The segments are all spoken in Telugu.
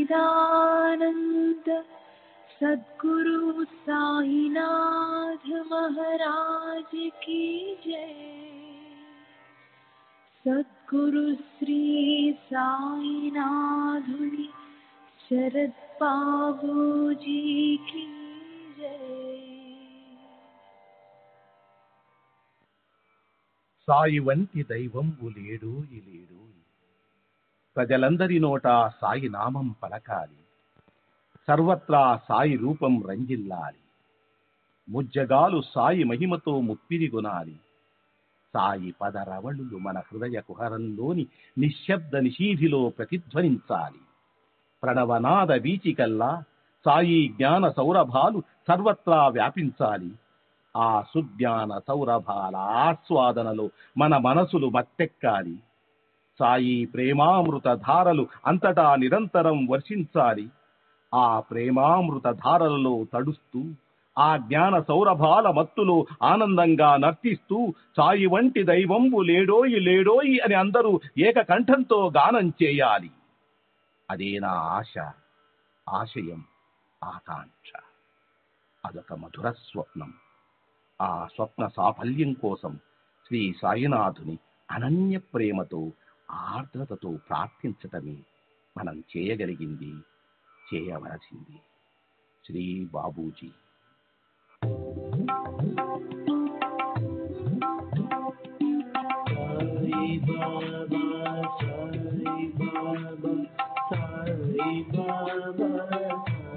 सच्चिदानंद सद्गुरु साईनाथ महाराज की जय। सद्गुरु श्री साईनाथुनि शरद बाबूजी की जय। సాయి వంటి దైవంబు లేడు ఈ లేడు. ప్రజలందరి నోట సాయి నామం పలకాలి, సర్వత్రా సాయి రూపం రంజిల్లాలి. ముజ్జగాలు సాయి మహిమతో ముప్పిరిగొనాలి. సాయి పదరవళులు మన హృదయ కుహరంలోని నిశ్శబ్ద నిశీధిలో ప్రతిధ్వనించాలి. ప్రణవనాద వీచికల్లా సాయి జ్ఞాన సౌరభాలు సర్వత్రా వ్యాపించాలి. ఆ సుజ్ఞాన సౌరభాల ఆస్వాదనలో మన మనసులు మత్తెక్కాలి. సాయి ప్రేమామృత ధారలు అంతటా నిరంతరం వర్షించాలి. ఆ ప్రేమామృత ధారలలో తడుస్తూ, ఆ జ్ఞాన సౌరభాల మత్తులో ఆనందంగా నర్తిస్తూ సాయి వంటి దైవంబు లేడోయి లేడోయి అని అందరూ ఏకకంఠంతో గానం చేయాలి. అదే నా ఆశ, ఆశయం, ఆకాంక్ష. అదొక మధుర స్వప్నం. ఆ స్వప్న సాఫల్యం కోసం శ్రీ సాయినాథుని అనన్య ప్రేమతో, ఆర్ద్రతతో ప్రార్థించటమే మనం చేయగలిగింది, చేయవలసింది. Shri Babuji. Sai Baba, Sai Baba, Sai Baba, Sai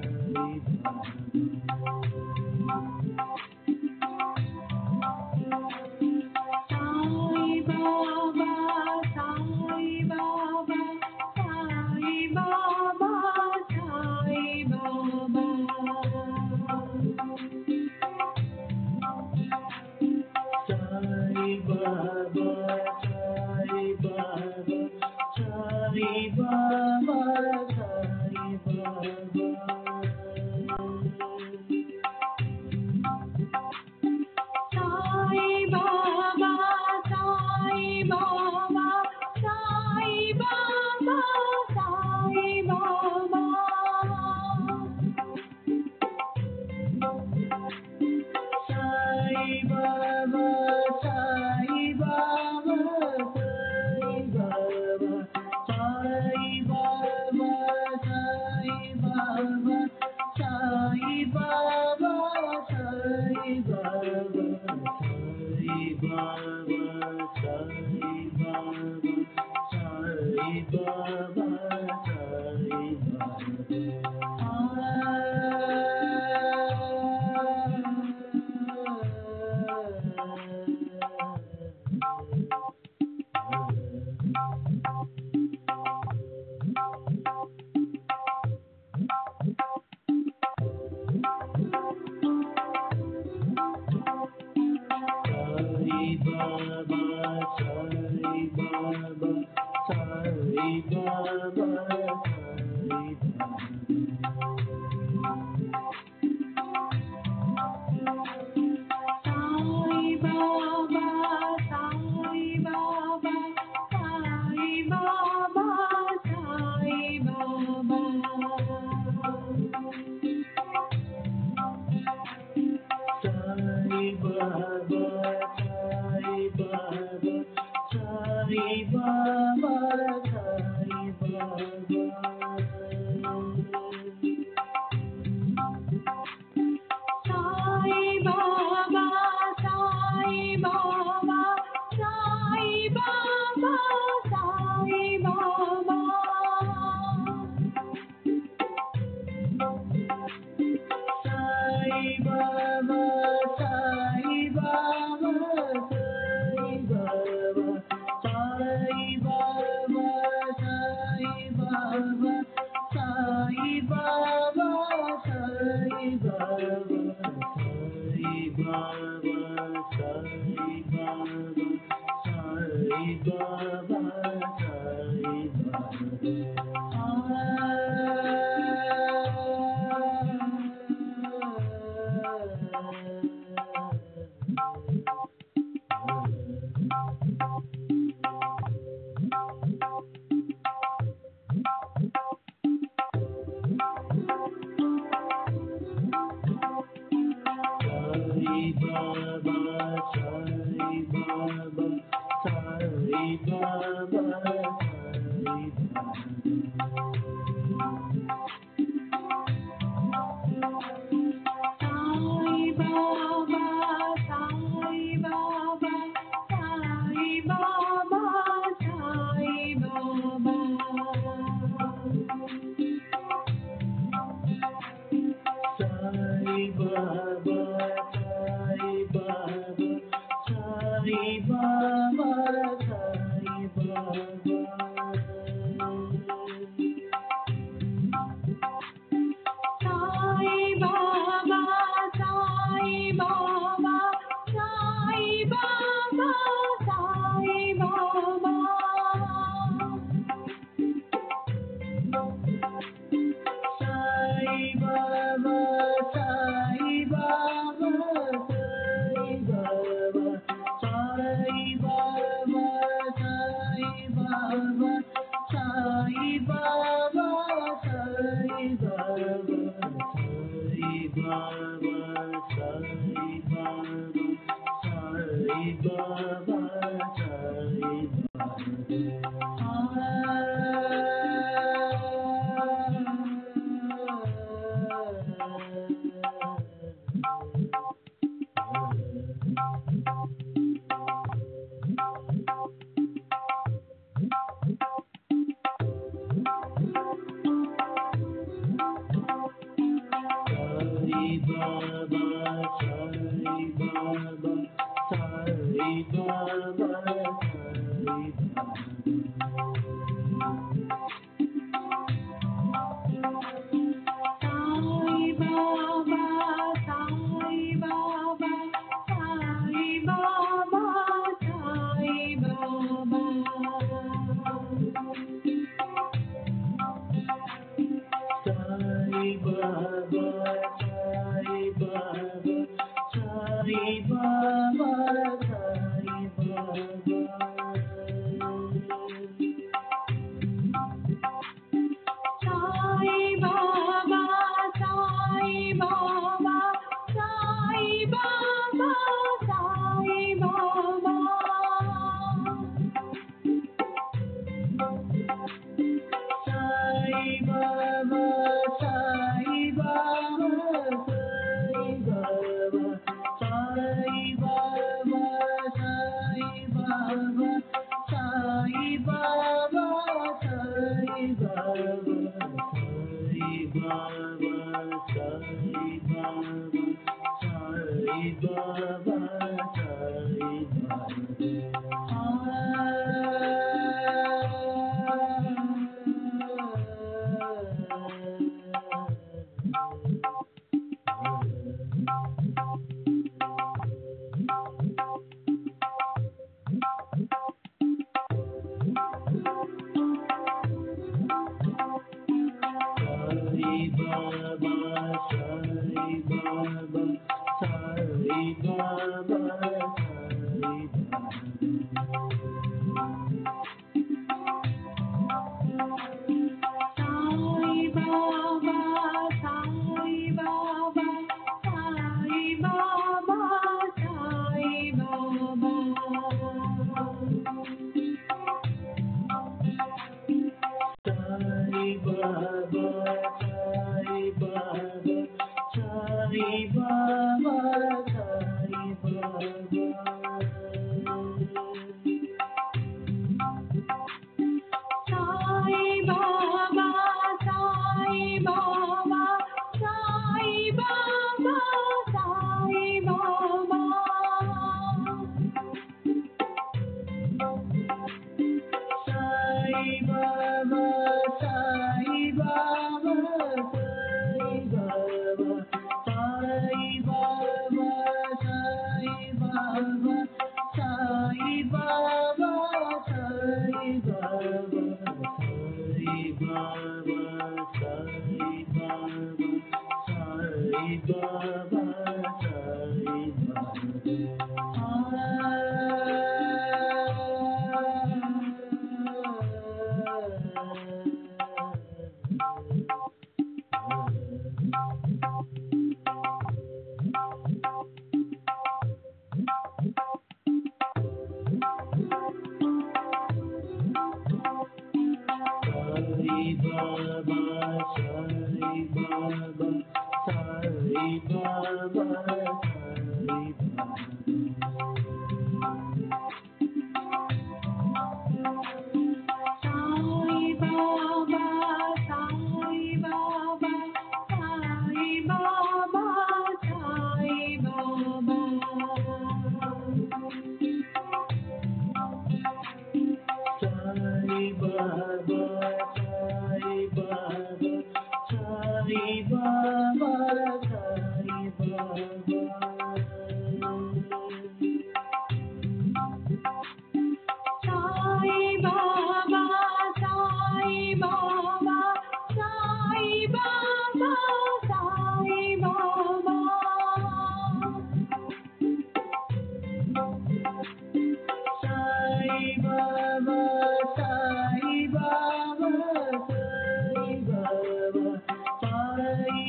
Sai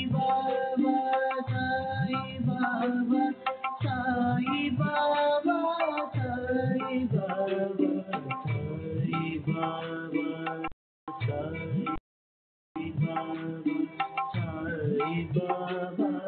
Baba, Baba,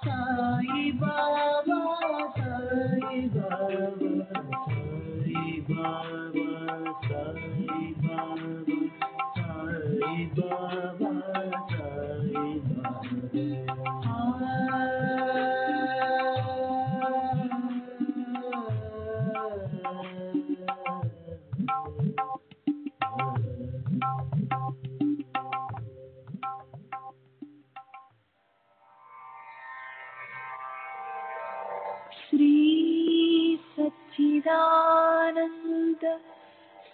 Sai Baba, Sai Baba. सच्चिदानंद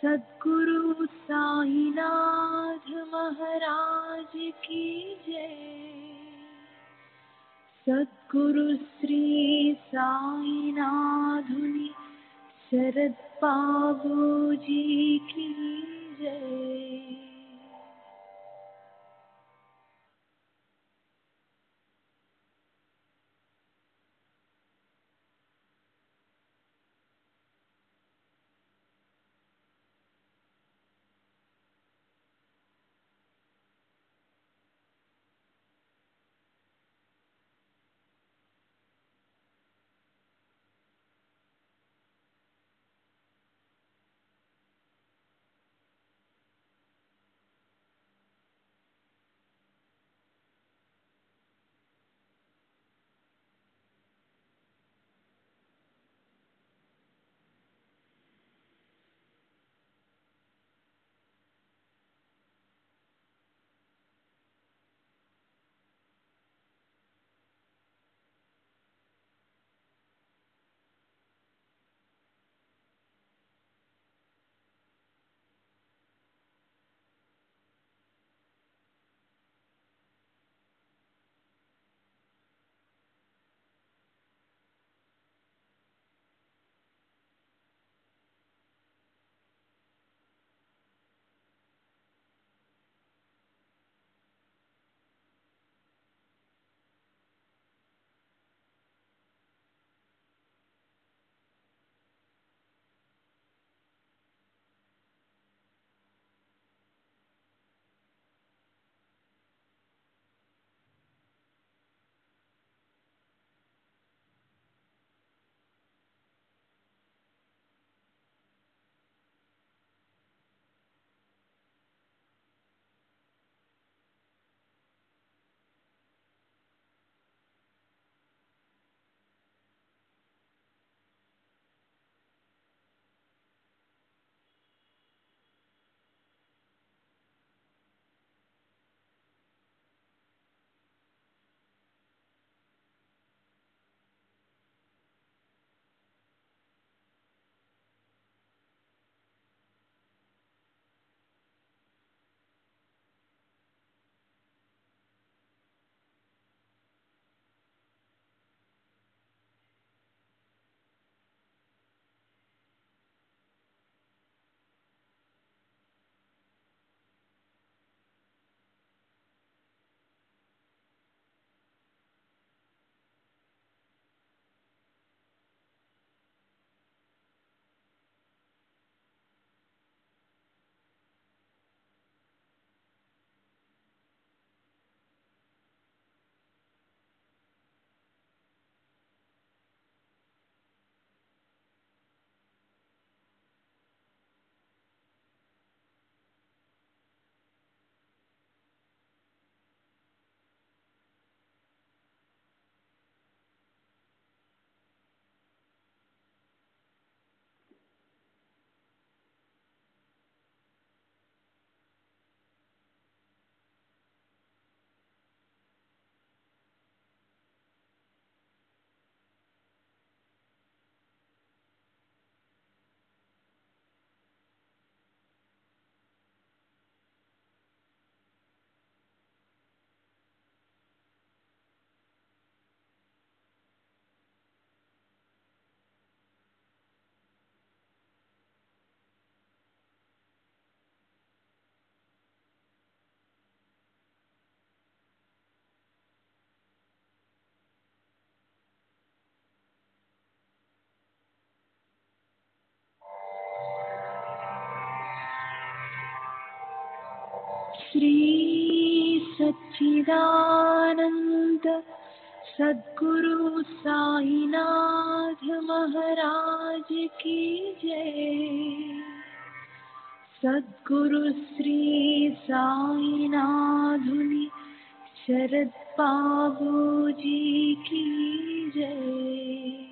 सद्गुरु साईनाथ महाराज की जय। सद्गुरु श्री साईनाथुनि शरद बाबूजी की जय। श्री सच्चिदानंद सद्गुरु साईनाथ महाराज की जय। सद्गुरु श्री साईनाथुनि शरद बाबूजी की जय।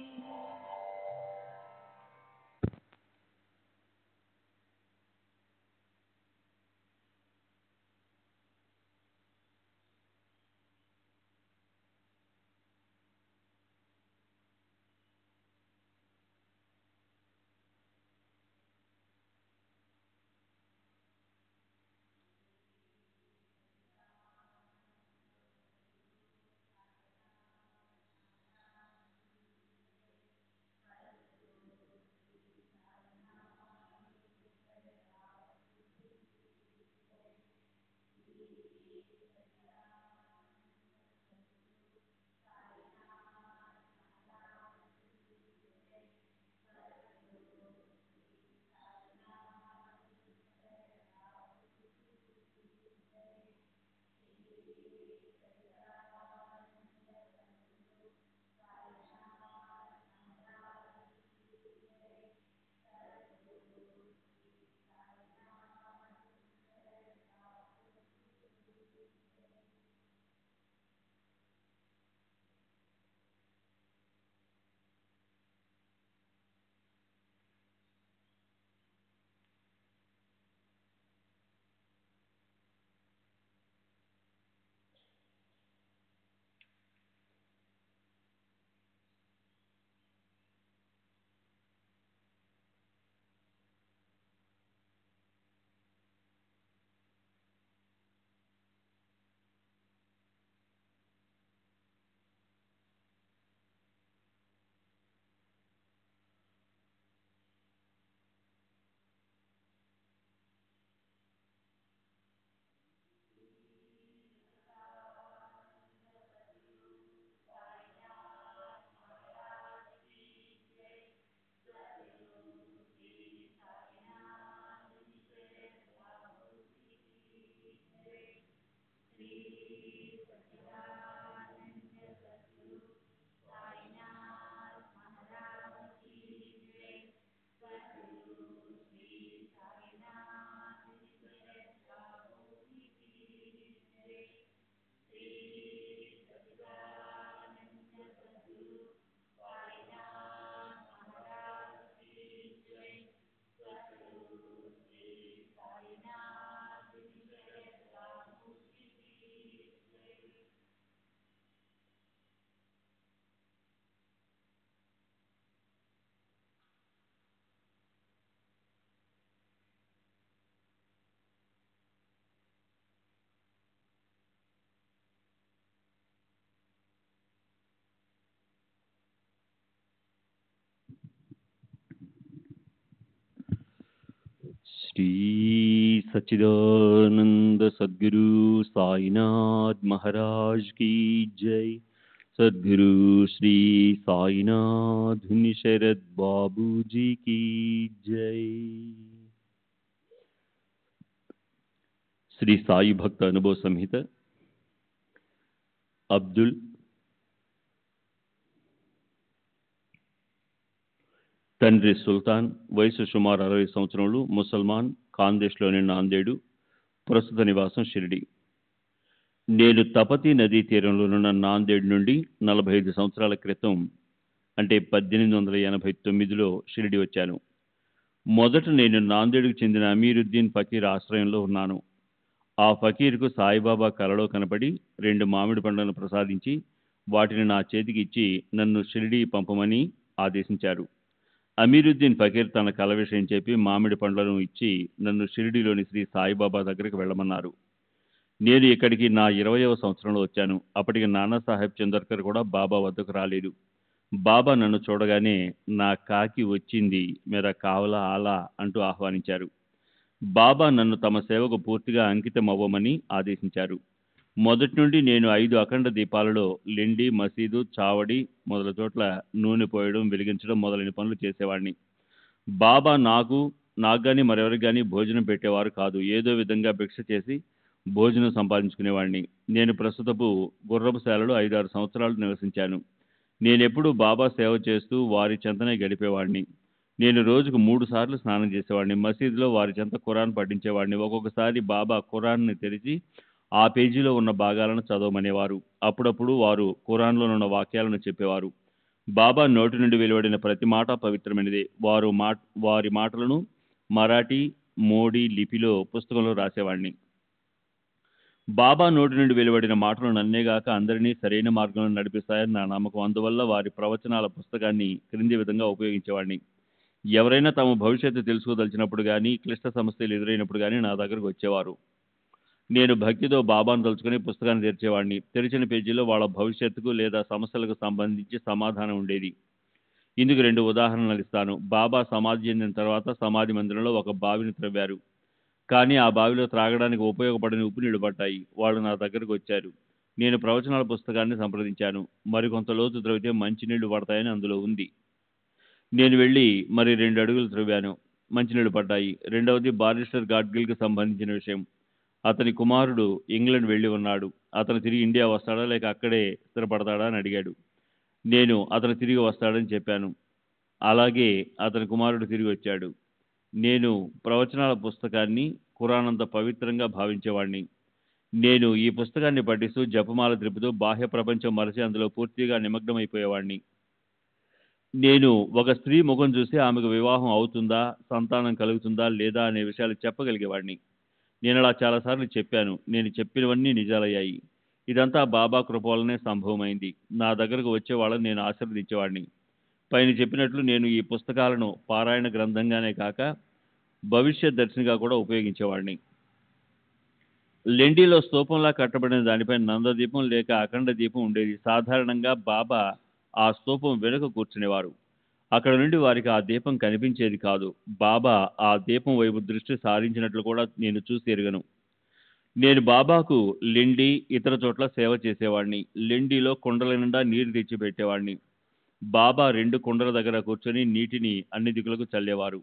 श्री सच्चिदानंद सद्गुरु साईनाथ महाराज की जय। सद्गुरु श्री साईनाथ शरद बाबू जी की जय। श्री साई भक्त अनुभव संहित అబ్దుల్ తండ్రి సుల్తాన్, వయసు సుమారు 60 సంవత్సరములు, ముసల్మాన్, ఖాందేశ్లోని నాందేడు, ప్రస్తుత నివాసం షిరిడి. నేను తపతి నదీ తీరంలోనున్న నాందేడ్ నుండి 45 సంవత్సరాల క్రితం అంటే 1889లో షిరిడి వచ్చాను. మొదట నేను నాందేడుకు చెందిన అమీరుద్దీన్ ఫకీర్ ఆశ్రయంలో ఉన్నాను. ఆ ఫకీర్కు సాయిబాబా కలలో కనపడి 2 మామిడి పండ్లను ప్రసాదించి వాటిని నా చేతికి ఇచ్చి నన్ను షిరిడి పంపమని ఆదేశించారు. అమీరుద్దీన్ ఫకీర్ తన కల విషయం చెప్పి మామిడి పండ్లను ఇచ్చి నన్ను షిరిడిలోని శ్రీ సాయిబాబా దగ్గరికి వెళ్ళమన్నారు. నేను ఇక్కడికి నా 20వ సంవత్సరంలో వచ్చాను. అప్పటికి నానాసాహెబ్ చందర్కర్ కూడా బాబా వద్దకు రాలేదు. బాబా నన్ను చూడగానే నా కాకి వచ్చింది, మేరా కావలా ఆలా అంటూ ఆహ్వానించారు. బాబా నన్ను తమ సేవకు పూర్తిగా అంకితం అవ్వమని ఆదేశించారు. మొదటి నుండి నేను 5 అఖండ దీపాలలో లెండి, మసీదు, చావడి మొదల చోట్ల నూనె పోయడం, వెలిగించడం మొదలైన పనులు చేసేవాడిని. బాబా నాకు కానీ మరెవరికి కానీ భోజనం పెట్టేవారు కాదు. ఏదో విధంగా భిక్ష చేసి భోజనం సంపాదించుకునేవాడిని. నేను ప్రస్తుతపు గుర్రపుశాలలో 5-6 సంవత్సరాలు నివసించాను. నేనెప్పుడూ బాబా సేవ చేస్తూ వారి చెంతనే గడిపేవాడిని. నేను రోజుకు 3 సార్లు స్నానం చేసేవాడిని. మసీదులో వారి చెంత ఖురాన్ పఠించేవాడిని. ఒక్కొక్కసారి బాబా ఖురాన్ని తెరిచి ఆ పేజీలో ఉన్న భాగాలను చదవమనేవారు. అప్పుడప్పుడు వారు ఖురాన్లోనున్న వాక్యాలను చెప్పేవారు. బాబా నోటి నుండి వెలువడిన ప్రతి మాట పవిత్రమైనదే. వారి మాటలను మరాఠీ, మోడీ లిపిలో పుస్తకంలో రాసేవాడిని. బాబా నోటి నుండి వెలువడిన మాటలు నన్నేగాక అందరినీ సరైన మార్గంలో నడిపిస్తాయని నా నమ్మకం. అందువల్ల వారి ప్రవచనాల పుస్తకాన్ని క్రింది విధంగా ఉపయోగించేవాడిని. ఎవరైనా తమ భవిష్యత్తు తెలుసుకోదలిచినప్పుడు కానీ, క్లిష్ట సమస్యలు ఎదురైనప్పుడు కానీ నా దగ్గరకు వచ్చేవారు. నేను భక్తితో బాబాను తలుచుకుని పుస్తకాన్ని తెరిచేవాడిని. తెరిచిన పేజీలో వాళ్ళ భవిష్యత్తుకు లేదా సమస్యలకు సంబంధించి సమాధానం ఉండేది. ఇందుకు 2 ఉదాహరణలు ఇస్తాను. బాబా సమాధి చెందిన తర్వాత సమాధి మందిరంలో ఒక బావిని త్రవ్వారు. కానీ ఆ బావిలో త్రాగడానికి ఉపయోగపడని ఉప్పు నీళ్లు పడ్డాయి. వాళ్ళు నా దగ్గరకు వచ్చారు. నేను ప్రవచనాల పుస్తకాన్ని సంప్రదించాను. మరికొంత లోతు త్రవ్వితే మంచినీళ్లు పడతాయని అందులో ఉంది. నేను వెళ్ళి మరి 2 అడుగులు త్రవ్వాను. మంచినీళ్లు పడ్డాయి. రెండవది బారిస్టర్ గాడ్గిల్కి సంబంధించిన విషయం. అతని కుమారుడు ఇంగ్లాండ్ వెళ్ళి ఉన్నాడు. అతను తిరిగి ఇండియా వస్తాడా లేక అక్కడే స్థిరపడతాడా అని అడిగాడు. నేను అతను తిరిగి వస్తాడని చెప్పాను. అలాగే అతని కుమారుడు తిరిగి వచ్చాడు. నేను ప్రవచనాల పుస్తకాన్ని ఖురాన్ అంత పవిత్రంగా భావించేవాడిని. నేను ఈ పుస్తకాన్ని పఠిస్తూ జపమాల త్రిపుతూ బాహ్య ప్రపంచం మరచి అందులో పూర్తిగా నిమగ్నమైపోయేవాడిని. నేను ఒక స్త్రీ ముఖం చూసి ఆమెకు వివాహం అవుతుందా, సంతానం కలుగుతుందా లేదా అనే విషయాలు చెప్పగలిగేవాడిని. నేను అలా చాలాసార్లు చెప్పాను. నేను చెప్పినవన్నీ నిజాలయ్యాయి. ఇదంతా బాబా కృప వల్లనే సంభవమైంది. నా దగ్గరకు వచ్చే వాళ్ళని నేను ఆశీర్వదించేవాడిని. పైన చెప్పినట్లు నేను ఈ పుస్తకాలను పారాయణ గ్రంథంగానే కాక భవిష్యత్ దర్శనిగా కూడా ఉపయోగించేవాడిని. లెండిలో స్తూపంలా కట్టబడిన దానిపై నందదీపం లేక అఖండ దీపం ఉండేది. సాధారణంగా బాబా ఆ స్తూపం వెనుక కూర్చునేవారు. అక్కడ నుండి వారికి ఆ దీపం కనిపించేది కాదు. బాబా ఆ దీపం వైపు దృష్టి సారించినట్లు కూడా నేను చూసి ఎరుగను. నేను బాబాకు లెండి, ఇతర చోట్ల సేవ చేసేవాడిని. లెండిలో కుండల నిండా నీరు తెచ్చిపెట్టేవాడిని. బాబా 2 కుండల దగ్గర కూర్చొని నీటిని అన్ని దిక్కులకు చల్లేవారు.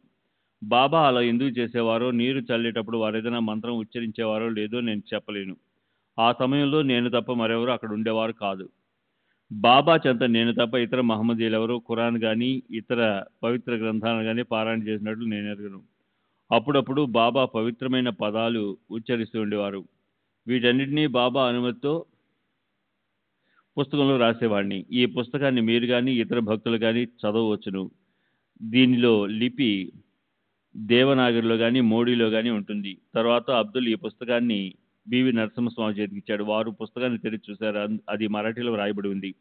బాబా అలా ఎందుకు చేసేవారో, నీరు చల్లేటప్పుడు వారు ఏదైనా మంత్రం ఉచ్చరించేవారో లేదో నేను చెప్పలేను. ఆ సమయంలో నేను తప్ప మరెవరూ అక్కడ ఉండేవారు కాదు. బాబా చెంత నేను తప్ప ఇతర మహమ్మదీయులు ఎవరు ఖురాన్ కానీ ఇతర పవిత్ర గ్రంథాలను కానీ పారాయణ చేసినట్లు నేను ఎరుగను. అప్పుడప్పుడు బాబా పవిత్రమైన పదాలు ఉచ్చరిస్తూ ఉండేవారు. వీటన్నిటినీ బాబా అనుమతితో పుస్తకంలో రాసేవాడిని. ఈ పుస్తకాన్ని మీరు కానీ ఇతర భక్తులు కానీ చదవవచ్చును. దీనిలో లిపి దేవనాగరిలో కానీ మోడీలో కానీ ఉంటుంది. తర్వాత అబ్దుల్ ఈ పుస్తకాన్ని బివి నరసింహస్వామి చేతికి ఇచ్చాడు. వారు పుస్తకాన్ని తెరిచి చూశారు. అది మరాఠీలో రాయబడి ఉంది.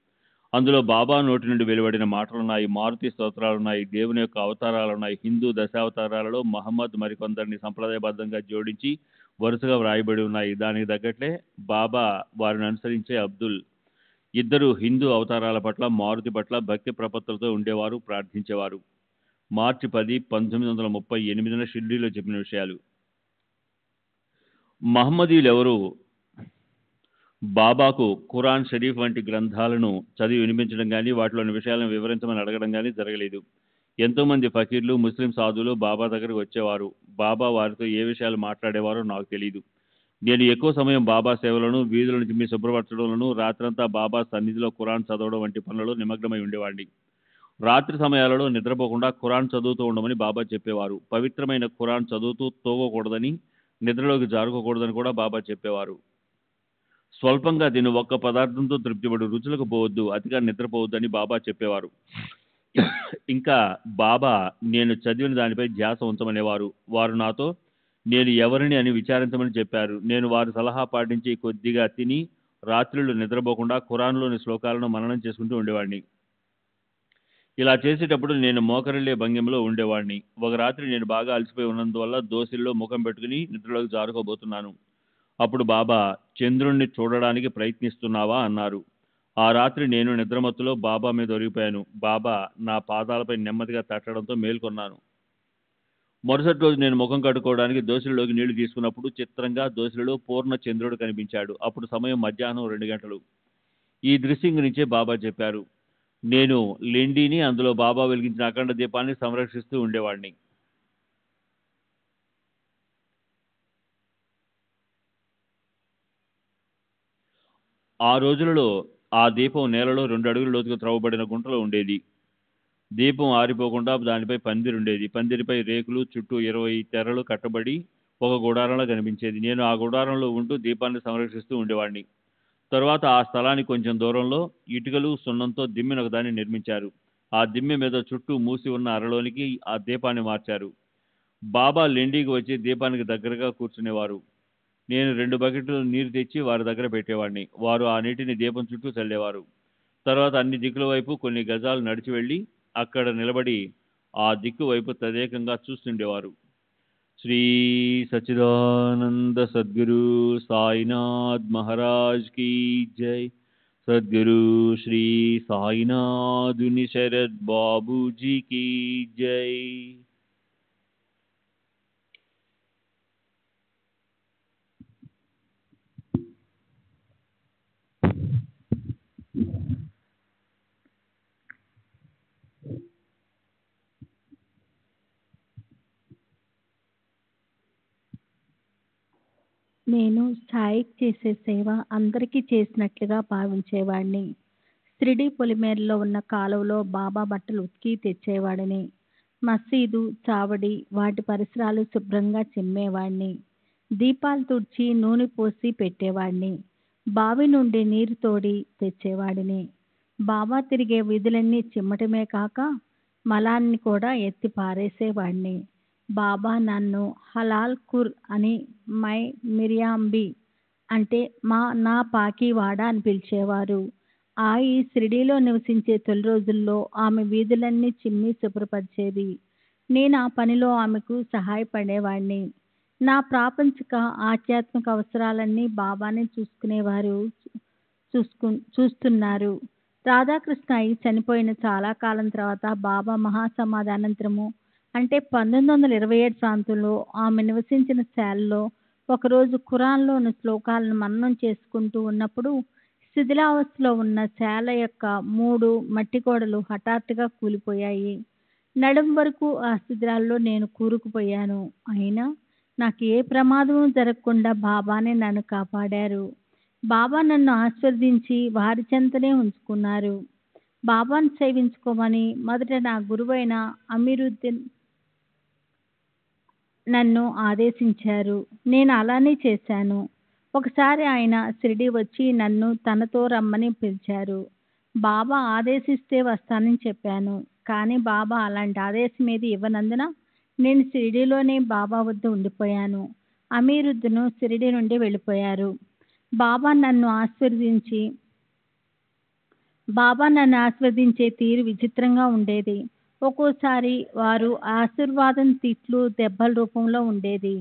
అందులో బాబా నోటి నుండి వెలువడిన మాటలున్నాయి, మారుతి స్తోత్రాలున్నాయి, దేవుని యొక్క అవతారాలున్నాయి. హిందూ దశావతారాలలో మహమ్మద్ మరికొందరిని సంప్రదాయబద్ధంగా జోడించి వరుసగా వ్రాయబడి ఉన్నాయి. దానికి తగ్గట్లే బాబా వారిని అనుసరించే అబ్దుల్ ఇద్దరు హిందూ అవతారాల పట్ల మారుతి పట్ల భక్తి ప్రపత్తులతో ఉండేవారు, ప్రార్థించేవారు. మార్చి 10, 1938 షిర్డీలో చెప్పిన విషయాలు. మహమ్మదీయులు ఎవరు బాబాకు ఖురాన్ షరీఫ్ వంటి గ్రంథాలను చదివి వినిపించడం కానీ వాటిలోని విషయాలను వివరించమని అడగడం కానీ జరగలేదు. ఎంతోమంది ఫకీర్లు ముస్లిం సాధువులు బాబా దగ్గరకు వచ్చేవారు. బాబా వారితో ఏ విషయాలు మాట్లాడేవారో నాకు తెలియదు. నేను ఎక్కువ సమయం బాబా సేవలను, వీధులను చిమ్మి శుభ్రపరచడంలోను, రాత్రంతా బాబా సన్నిధిలో ఖురాన్ చదవడం వంటి పనులలో నిమగ్నమై ఉండేవాడిని. రాత్రి సమయాలలో నిద్రపోకుండా ఖురాన్ చదువుతూ ఉండమని బాబా చెప్పేవారు. పవిత్రమైన ఖురాన్ చదువుతూ తోగకూడదని, నిద్రలోకి జారుకోకూడదని కూడా బాబా చెప్పేవారు. స్వల్పంగా తిని ఒక్క పదార్థంతో తృప్తిపడు, రుచులకు పోవద్దు, అతిగా నిద్రపోవద్దు అని బాబా చెప్పేవారు. ఇంకా బాబా నేను చదివిన దానిపై ధ్యాస ఉంచమనేవారు. వారు నాతో నేను ఎవరిని అని విచారించమని చెప్పారు. నేను వారి సలహా పాటించి కొద్దిగా తిని రాత్రులు నిద్రపోకుండా ఖురాన్లోని శ్లోకాలను మననం చేసుకుంటూ ఉండేవాడిని. ఇలా చేసేటప్పుడు నేను మోకరిల్లే భంగిమలో ఉండేవాడిని. ఒక రాత్రి నేను బాగా అలసిపోయి ఉన్నందువల్ల దోసిల్లో ముఖం పెట్టుకుని నిద్రలోకి జారుకోబోతున్నాను. అప్పుడు బాబా చంద్రుణ్ణి చూడడానికి ప్రయత్నిస్తున్నావా అన్నారు. ఆ రాత్రి నేను నిద్రమత్తులో బాబా మీద ఒరిగిపోయాను. బాబా నా పాదాలపై నెమ్మదిగా తట్టడంతో మేల్కొన్నాను. మరుసటి రోజు నేను ముఖం కట్టుకోవడానికి దోసిలిలోకి నీళ్లు తీసుకున్నప్పుడు చిత్రంగా దోసిలిలో పూర్ణ చంద్రుడు కనిపించాడు. అప్పుడు సమయం మధ్యాహ్నం 2 గంటలు. ఈ దృశ్యం గురించే బాబా చెప్పారు. నేను లెండిని, అందులో బాబా వెలిగించిన అఖండ దీపాన్ని సంరక్షిస్తూ ఉండేవాడిని. ఆ రోజులలో ఆ దీపం నేలలో 2 అడుగుల లోతుకు త్రవ్వబడిన గుంటలో ఉండేది. దీపం ఆరిపోకుండా దానిపై పందిరి ఉండేది. పందిరిపై రేకులు, చుట్టూ 20 తెరలు కట్టబడి ఒక గుడారంలో కనిపించేది. నేను ఆ గుడారంలో ఉంటూ దీపాన్ని సంరక్షిస్తూ ఉండేవాడిని. తరువాత ఆ స్థలానికి కొంచెం దూరంలో ఇటుకలు, సున్నంతో దిమ్మెను ఒకదాన్ని నిర్మించారు. ఆ దిమ్మె మీద చుట్టూ మూసి ఉన్న అరలోనికి ఆ దీపాన్ని మార్చారు. బాబా లెండికి వచ్చి దీపానికి దగ్గరగా కూర్చునేవారు. నేను 2 బకెట్లు నీరు తెచ్చి వారి దగ్గర పెట్టేవాడిని. వారు ఆ నీటిని దీపం చుట్టూ చల్లేవారు. తర్వాత అన్ని దిక్కుల వైపు కొన్ని గజాలు నడిచి వెళ్ళి అక్కడ నిలబడి ఆ దిక్కు వైపు తదేకంగా చూస్తుండేవారు. శ్రీ సచ్చిదానంద సద్గురు సాయినాథ్ మహారాజ్ కీ జై. సద్గురు శ్రీ సాయినాథుని శరద్ బాబూజీ కీ జై. నేను సాయికి చేసే సేవ అందరికీ చేసినట్లుగా భావించేవాడిని. షిరిడీ పొలిమేరలో ఉన్న కాలువలో బాబా బట్టలు ఉతికి తెచ్చేవాడిని. మసీదు, చావడి వాటి పరిసరాలు శుభ్రంగా చిమ్మేవాడిని. దీపాలు తుడిచి నూనె పోసి పెట్టేవాడిని. బావి నుండి నీరు తోడి తెచ్చేవాడిని. బాబా తిరిగే వీధులన్నీ చిమ్మటమే కాక మలాన్ని కూడా ఎత్తి పారేసేవాడిని. బాబా నన్ను హలాల్ కుర్ అని మై మిరియాంబి అంటే నా పాకివాడ అని పిలిచేవారు. ఆయి షిరిడీలో నివసించే తొలి రోజుల్లో ఆమె వీధులన్నీ చిమ్మి శుభ్రపరిచేది. నేను ఆ పనిలో ఆమెకు సహాయపడేవాడిని. నా ప్రాపంచిక ఆధ్యాత్మిక అవసరాలన్నీ బాబానే చూస్తున్నారు. రాధాకృష్ణ అయి చనిపోయిన చాలా కాలం తర్వాత బాబా మహాసమాధానంతరము అంటే 1927 ప్రాంతంలో ఆమె నివసించిన శాలలో ఒకరోజు ఖురాన్లోని శ్లోకాలను మననం చేసుకుంటూ ఉన్నప్పుడు శిథిలావస్థలో ఉన్న శాల యొక్క 3 మట్టి గోడలు హఠాత్తుగా కూలిపోయాయి. నడుం వరకు ఆ శిథిలాల్లో నేను కూరుకుపోయాను. అయినా నాకు ఏ ప్రమాదము జరగకుండా బాబానే నన్ను కాపాడారు. బాబా నన్ను ఆశీర్వదించి వారి చెంతనే ఉంచుకున్నారు. బాబాను సేవించుకోమని మొదట నా గురువైన అమీరుద్దీన్ నన్ను ఆదేశించారు. నేను అలానే చేశాను. ఒకసారి ఆయన షిరిడీ వచ్చి నన్ను తనతో రమ్మని పిలిచారు. బాబా ఆదేశిస్తే వస్తానని చెప్పాను. కానీ బాబా అలాంటి ఆదేశం ఏది ఇవ్వనందున నేను షిరిడీలోనే బాబా వద్ద ఉండిపోయాను. అమీరుద్దీన్ షిరిడీ నుండి వెళ్ళిపోయారు. బాబా నన్ను ఆశీర్వదించి బాబా నన్ను ఆశీర్వదించే తీరు విచిత్రంగా ఉండేది. ఒక్కోసారి వారు ఆశీర్వాదం తిట్లు, దెబ్బల రూపంలో ఉండేది.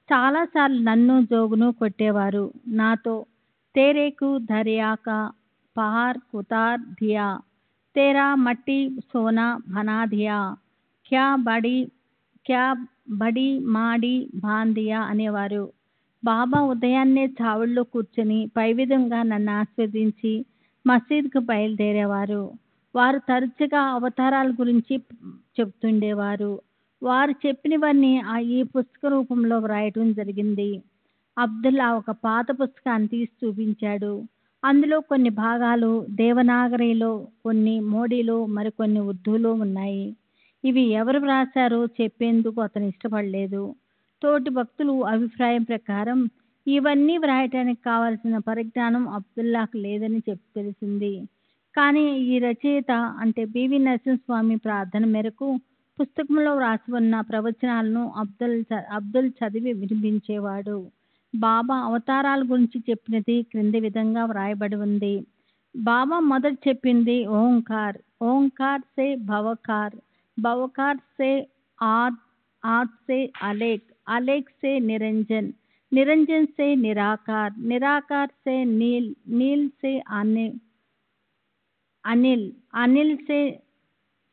చాలాసార్లు నన్ను జోగును కొట్టేవారు. నాతో తేరేకు దర్యాకా పహార్ కుతార్ దియా, తేరా మట్టి సోనా బనా దియా, క్యా బడి మాడి బాందియా అనేవారు. బాబా ఉదయాన్నే చావుల్లో కూర్చొని పై విధంగా నన్ను ఆశీర్వదించి మసీదుకు బయలుదేరేవారు. వారు తరచుగా అవతారాల గురించి చెప్తుండేవారు. వారు చెప్పినవన్నీ ఈ పుస్తక రూపంలో వ్రాయటం జరిగింది. అబ్దుల్లా ఒక పాత పుస్తకాన్ని తీసి చూపించాడు. అందులో కొన్ని భాగాలు దేవనాగరిలో, కొన్ని మోడీలో, మరికొన్ని ఉర్దూలో ఉన్నాయి. ఇవి ఎవరు వ్రాసారో చెప్పేందుకు అతను ఇష్టపడలేదు. తోటి భక్తులు అభిప్రాయం ప్రకారం ఇవన్నీ వ్రాయటానికి కావలసిన పరిజ్ఞానం అబ్దుల్లాకు లేదని తెలిసింది. కానీ ఈ రచయిత అంటే పివి నరసింహస్వామి ప్రార్థన మేరకు పుస్తకంలో వ్రాసి ఉన్న ప్రవచనాలను అబ్దుల్ చదివి వినిపించేవాడు. బాబా అవతారాల గురించి చెప్పినది క్రింది విధంగా వ్రాయబడి ఉంది. బాబా మొదట చెప్పింది ఓంకార్, ఓంకార్ సే భవకార్, భవకార్ సే ఆద్, ఆద్ సే అలేక్, अलेख से निरंजन, निरंजन से निराकार, निराकार से नील, नील से अनिल, अनिल से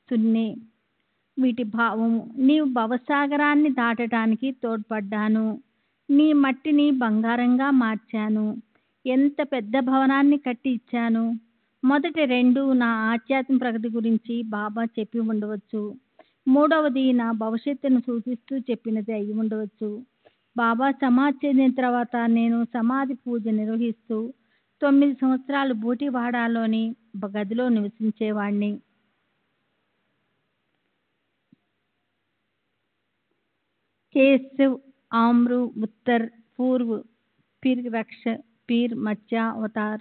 शून्य. వీటి భావము, నీవు భవసాగరాన్ని దాటడానికి తోడ్పడ్డాను. నీ మట్టిని బంగారంగా మార్చాను. ఎంత పెద్ద భవనాన్ని కట్టి ఇచ్చాను. మొదటి రెండు నా ఆధ్యాత్మిక ప్రగతి గురించి బాబా చెప్పి ఉండవచ్చు. మూడవది నా భవిష్యత్తును సూచిస్తూ చెప్పినది అయి ఉండవచ్చు. బాబా సమాధి చెందిన తర్వాత నేను సమాధి పూజ నిర్వహిస్తూ 9 సంవత్సరాలు బూటివాడాలోని గదిలో నివసించేవాణ్ణి. केशव आम्र उत्तर पूर्व पीर रक्ष पीर मच्छा अवतार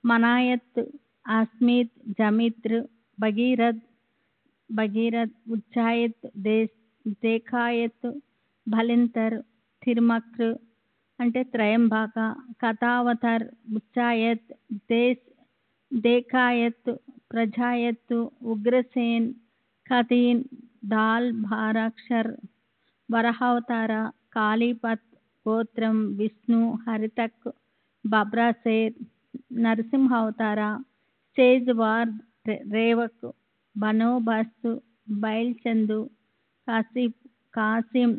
मनायत अस्मित जमित्र भगीरथ भगीरथ उच्चायत देखायत भलिंतर తిరుమక్ర అంటే త్రయంబాక, కథావతర్, ఉచ్చాయత్, దేశ్, దేఖాయత్, ప్రజాయత్, ఉగ్రసేన్, ఖతీన్, దాల్ భారాక్షర్, వరహావతార, కాళీపత్, గోత్రం, విష్ణు, హరితక్, బబ్రాసేర్, నరసింహావతార, సేజ్వార్, రేవక్, బనోబస్తు, బైల్చందు, కాసిం,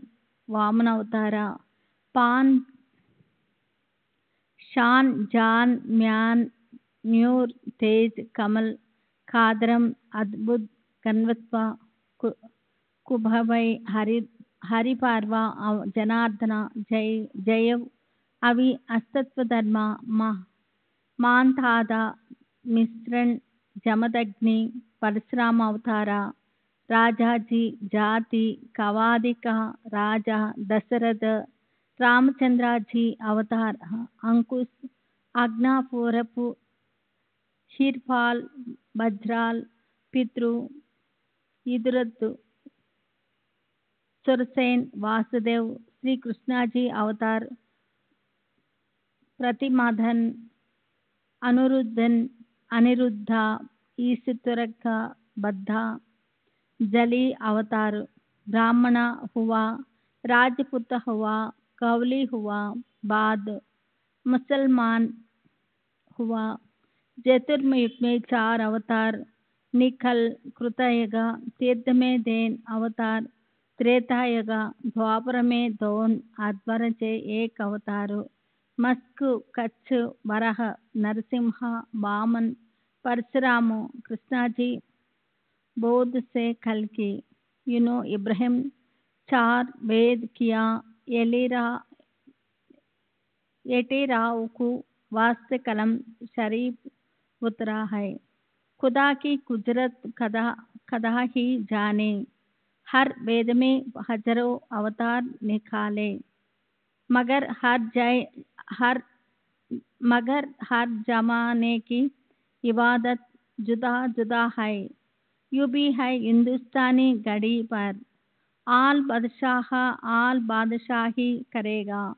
వామనావతార, పాన్, షాన్, జాన్, మ్యాన్, న్యూర్, తేజ్, కమల్, ఖాదరం, అద్భుత్, కన్వత్వ, కుభవై, హరిపార్వ, జనార్దన, జయవ్, అవి అస్తత్వ ధర్మ, మాంతాద, మిశ్రణ్, జమదగ్ని, పరశురామ అవతార, రాజాజీ, జాతి, కవాదిక, రాజా, దశరథ, రామచంద్రాజీ అవతార, అంకుశ్, అగ్నాపూరపు, క్షీర్పాల్, వజ్రాల్, పితృ, ఇదురత్, సురసేన్, వాసుదేవ్, శ్రీకృష్ణాజీ అవతార్, ప్రతిమదన్, అనురుద్ధన్, అనిరుద్ధ, ఈశతురక, బద్ధ, జలి అవతార్, ब्राह्मण हुआ, राजपूत हुआ, कवली हुआ, बाद मुसलमान हुआ. चतुर्युग में 4 अवतार, निखल, कृतयुग, तीर्थ में देन अवतार, त्रेतायुग, द्वापर में 2, अद्भर से 1 अवतार, मस्क, कच्छ, वरह, नरसिंह, वामन, परशुराम, कृष्णाजी, बौद्ध से कल्कि. इब्राहिम 4 वेद किया, एटीराउकु वास्ते कलम शरीफ उतरा है। खुदा की कुदरत कदा कदा ही जाने, हर वेद में हजारों अवतार निकाले, मगर हर मगर हर जमाने की इबादत जुदा जुदा है। यूं भी है हिंदुस्तानी घड़ी पर, आल बादशाही करेगा,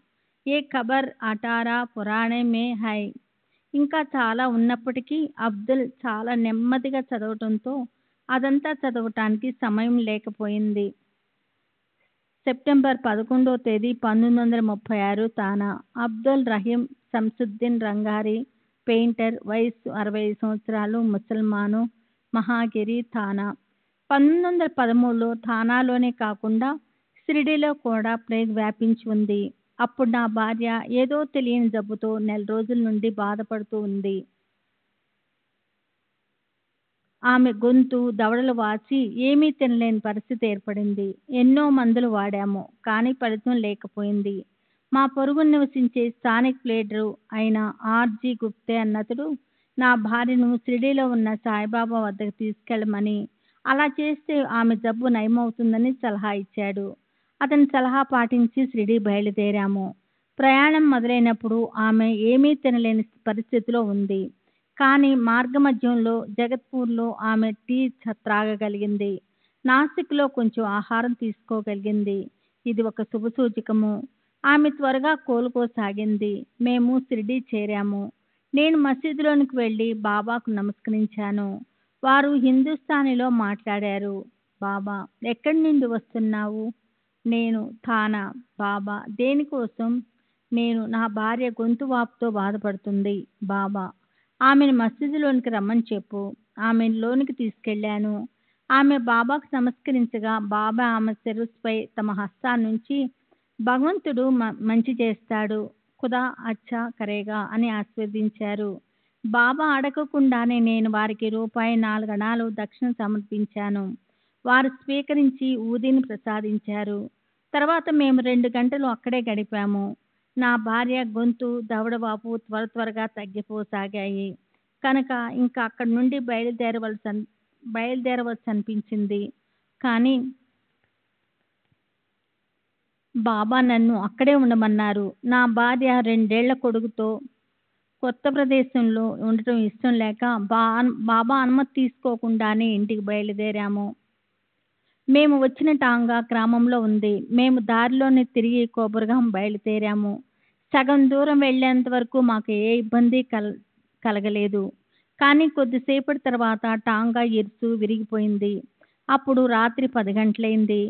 ये खबर 18 పురాణే మే హై. ఇంకా చాలా ఉన్నప్పటికీ అబ్దుల్ చాలా నెమ్మదిగా చదవటంతో అదంతా చదవటానికి సమయం లేకపోయింది. సెప్టెంబర్ 11వ తేదీ 1936 తానా. అబ్దుల్ రహీం శంసుద్దీన్ రంగారి, పెయింటర్, వయస్సు 65 సంవత్సరాలు, ముసల్మాను, మహాగిరి, థానా. 1913లో థానాలోనే కాకుండా షిరిడీలో కూడా ప్లేగ్ వ్యాపించి ఉంది. అప్పుడు నా భార్య ఏదో తెలియని జబ్బుతో నెల రోజుల నుండి బాధపడుతూ ఉంది. ఆమె గొంతు దవడలు వాచి ఏమీ తినలేని పరిస్థితి ఏర్పడింది. ఎన్నో మందులు వాడాము, కానీ ఫలితం లేకపోయింది. మా పొరుగున నివసించే స్థానిక్ ప్లేడరు అయిన ఆర్జీ గుప్తే అన్నతడు నా భార్యను షిరిడీలో ఉన్న సాయిబాబా వద్దకు తీసుకెళ్ళమని, అలా చేస్తే ఆమె జబ్బు నయమవుతుందని సలహా ఇచ్చాడు. అతని సలహా పాటించి షిరిడీ బయలుదేరాము. ప్రయాణం మొదలైనప్పుడు ఆమె ఏమీ తినలేని పరిస్థితిలో ఉంది. కానీ మార్గమధ్యంలో జగత్పూర్లో ఆమె టీ త్రాగగలిగింది. నాసిక్లో కొంచెం ఆహారం తీసుకోగలిగింది. ఇది ఒక శుభసూచకము. ఆమె త్వరగా కోలుకోసాగింది. మేము షిరిడీ చేరాము. నేను మసీదులోనికి వెళ్ళి బాబాకు నమస్కరించాను. వారు హిందూస్థానీలో మాట్లాడారు. బాబా, ఎక్కడి నుండి వస్తున్నావు? నేను, థానా. బాబా, దేనికోసం? నేను, నా భార్య గొంతు వాపుతో బాధపడుతుంది. బాబా, ఆమెను మసీదులోనికి రమ్మని చెప్పు. ఆమెను లోనికి తీసుకెళ్ళాను. ఆమె బాబాకు నమస్కరించగా బాబా ఆమె శిరస్సుపై తమ హస్తాన్నుంచి, భగవంతుడు మంచి చేస్తాడు, ఖుదా అచ్చా కరేగా అని ఆశీర్వదించారు. బాబా అడగకుండానే నేను వారికి రూపాయి 4 అణాలు దక్షిణ సమర్పించాను. వారు స్వీకరించి ఊదిని ప్రసాదించారు. తర్వాత మేము 2 గంటలు అక్కడే గడిపాము. నా భార్య గొంతు దవడవాపు త్వరగా తగ్గిపోసాగాయి కనుక ఇంకా అక్కడి నుండి బయలుదేరవచ్చు అనిపించింది. కానీ బాబా నన్ను అక్కడే ఉండమన్నారు. నా భార్య 2 ఏళ్ల కొడుకుతో కొత్త ప్రదేశంలో ఉండటం ఇష్టం లేక బాబా అనుమతి తీసుకోకుండానే ఇంటికి బయలుదేరాము. మేము వచ్చిన టాంగా గ్రామంలో ఉంది. మేము దారిలోనే తిరిగి కోబురగాం బయలుదేరాము. సగం దూరం వెళ్ళేంత వరకు మాకు ఏ ఇబ్బంది కలగలేదు. కానీ కొద్దిసేపటి తర్వాత టాంగా ఇరుసు విరిగిపోయింది. అప్పుడు రాత్రి 10 గంటలైంది.